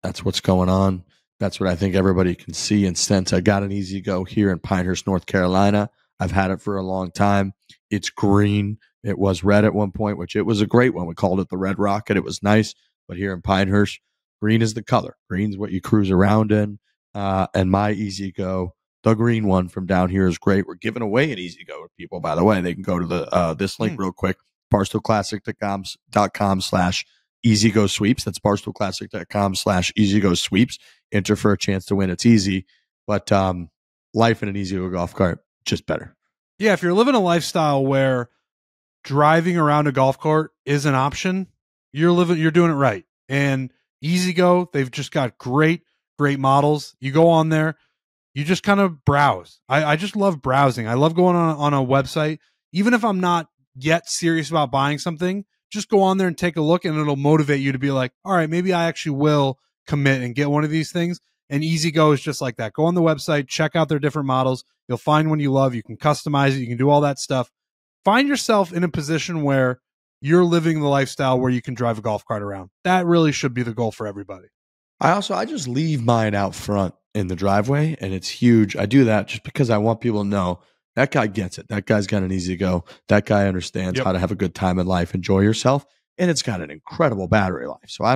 Speaker 2: That's what's going on. That's what I think everybody can see and sense. I got an easy go here in Pinehurst, North Carolina. I've had it for a long time. It's green. It was red at one point, which it was a great one. We called it the Red Rocket. It was nice. But here in Pinehurst, green is the color. Green's what you cruise around in. And my easy go, the green one from down here is great. We're giving away an easy go to people, by the way. They can go to the this link real quick, barstoolclassic.com/easygosweeps. That's barstoolclassic.com/easygosweeps. Enter for a chance to win. It's easy, but life in an easy go golf cart, just better.
Speaker 1: Yeah, if you're living a lifestyle where driving around a golf cart is an option, you're doing it right. And Easy Go, they've just got great models. You go on there, you just kind of browse. I just love browsing. I love going on a website. Even if I'm not yet serious about buying something, just go on there and take a look, and it'll motivate you to be like, all right, maybe I actually will commit and get one of these things. And Easy Go is just like that. Go on the website, check out their different models. You'll find one you love. You can customize it. You can do all that stuff. Find yourself in a position where you're living the lifestyle where you can drive a golf cart around. That really should be the goal for everybody.
Speaker 2: I just leave mine out front in the driveway, and it's huge. I do that just because I want people to know that guy gets it. That guy's got an easy go. That guy understands how to have a good time in life, enjoy yourself, and it's got an incredible battery life. So I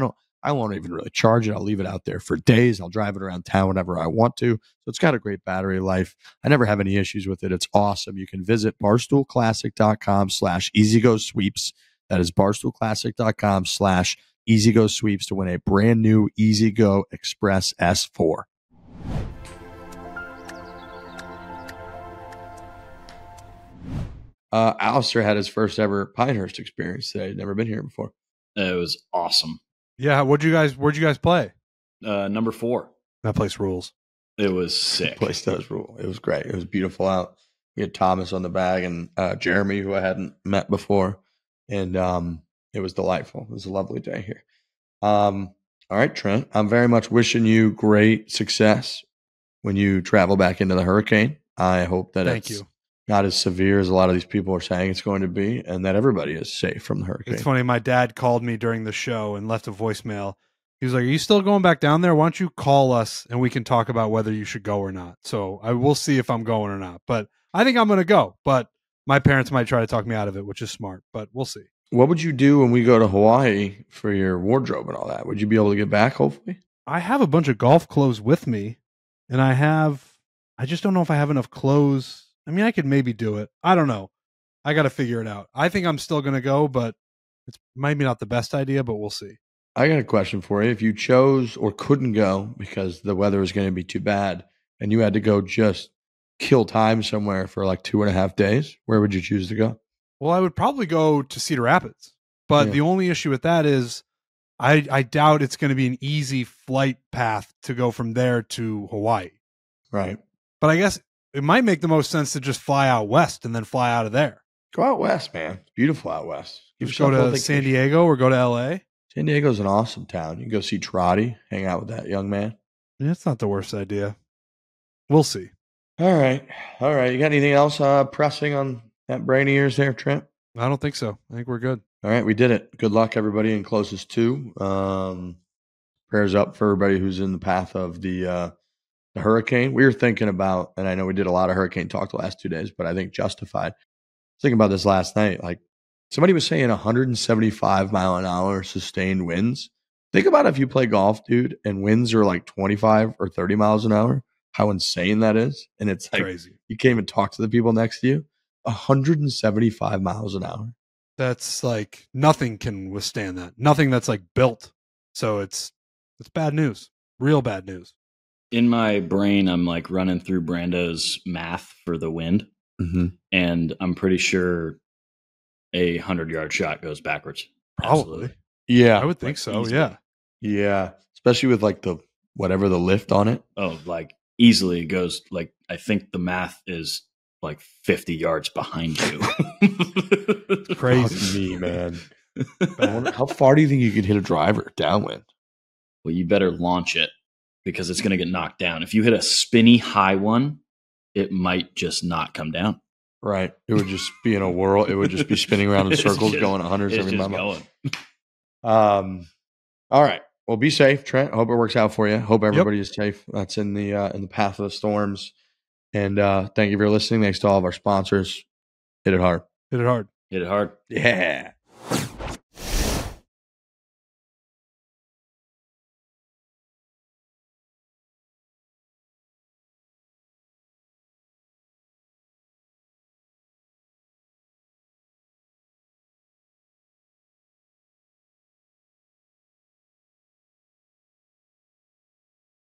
Speaker 2: won't even really charge it. I'll leave it out there for days. I'll drive it around town whenever I want to. So it's got a great battery life. I never have any issues with it. It's awesome. You can visit barstoolclassic.com/easygosweeps. That is barstoolclassic.com/easygosweeps to win a brand new Easy Go Express S4. Alistair had his first ever Pinehurst experience today. He'd never been here before.
Speaker 7: It was awesome.
Speaker 1: Yeah, where'd you guys play?
Speaker 7: Number 4.
Speaker 1: That place rules.
Speaker 7: It was sick.
Speaker 2: The place does rule. It was great. It was beautiful out. We had Thomas on the bag and Jeremy, who I hadn't met before. And it was delightful. It was a lovely day here. All right, Trent, I'm very much wishing you great success when you travel back into the hurricane. I hope that
Speaker 1: Thank
Speaker 2: it's
Speaker 1: you.
Speaker 2: not as severe as a lot of these people are saying it's going to be, and that everybody is safe from the hurricane.
Speaker 1: It's funny. My dad called me during the show and left a voicemail. He was like, "Are you still going back down there? Why don't you call us and we can talk about whether you should go or not?" So I will see if I'm going or not. But I think I'm going to go. But my parents might try to talk me out of it, which is smart. But we'll see.
Speaker 2: What would you do when we go to Hawaii for your wardrobe and all that? Would you be able to get back, hopefully?
Speaker 1: I have a bunch of golf clothes with me, and I just don't know if I have enough clothes. I mean, I could maybe do it. I don't know. I got to figure it out. I think I'm still going to go, but it's maybe not the best idea, but we'll see.
Speaker 2: I got a question for you. If you chose or couldn't go because the weather was going to be too bad and you had to go just kill time somewhere for like 2.5 days, where would you choose to go?
Speaker 1: Well, I would probably go to Cedar Rapids, but
Speaker 2: Yeah.
Speaker 1: the only issue with that is I doubt it's going to be an easy flight path to go from there to Hawaii.
Speaker 2: Right.
Speaker 1: But I guess it might make the most sense to just fly out west and then fly out of there.
Speaker 2: Go out west, man. It's beautiful out west. Give
Speaker 1: Just go
Speaker 2: yourself a
Speaker 1: to
Speaker 2: little
Speaker 1: San
Speaker 2: vacation.
Speaker 1: Diego or go to LA.
Speaker 2: San Diego's an awesome town. You can go see Trotty, hang out with that young man.
Speaker 1: Yeah, it's not the worst idea. We'll see.
Speaker 2: All right. All right. You got anything else pressing on that brain of yours there, Trent?
Speaker 1: I don't think so. I think we're good.
Speaker 2: All right. We did it. Good luck, everybody, in closest two. Prayers up for everybody who's in the path of the hurricane. We were thinking about, and I know we did a lot of hurricane talk the last 2 days, but I think justified. I was thinking about this last night. Like somebody was saying 175 mile an hour sustained winds. Think about if you play golf, dude, and winds are like 25 or 30 miles an hour. how insane that is. And it's like,
Speaker 1: Crazy.
Speaker 2: you can't even talk to the people next to you. 175 miles an hour.
Speaker 1: That's like nothing can withstand that. Nothing that's like built. So it's bad news. Real bad news.
Speaker 7: In my brain, I'm like running through Brando's math for the wind, and I'm pretty sure a 100-yard shot goes backwards.
Speaker 1: Probably.
Speaker 7: Absolutely.
Speaker 2: Yeah.
Speaker 1: I would think so.
Speaker 7: easily.
Speaker 1: Yeah.
Speaker 2: Yeah. Especially with like the whatever the lift on it.
Speaker 7: Oh, like easily goes like, I think the math is like 50 yards behind you.
Speaker 1: Crazy.
Speaker 2: Fuck me, man. How far do you think you could hit a driver downwind?
Speaker 7: Well, you better launch it because it's going to get knocked down. If you hit a spinny high one, it might just not come down.
Speaker 2: Right. It would just be in a whirl. It would just be spinning around in
Speaker 7: It's
Speaker 2: circles,
Speaker 7: just-
Speaker 2: going 100
Speaker 7: It's
Speaker 2: every
Speaker 7: just
Speaker 2: mile.
Speaker 7: going.
Speaker 2: All right. Well, be safe, Trent. Hope it works out for you. Hope everybody is safe. That's in the path of the storms. And thank you for listening. Thanks to all of our sponsors. Hit it hard.
Speaker 1: Hit it hard.
Speaker 7: Hit it hard.
Speaker 2: Yeah.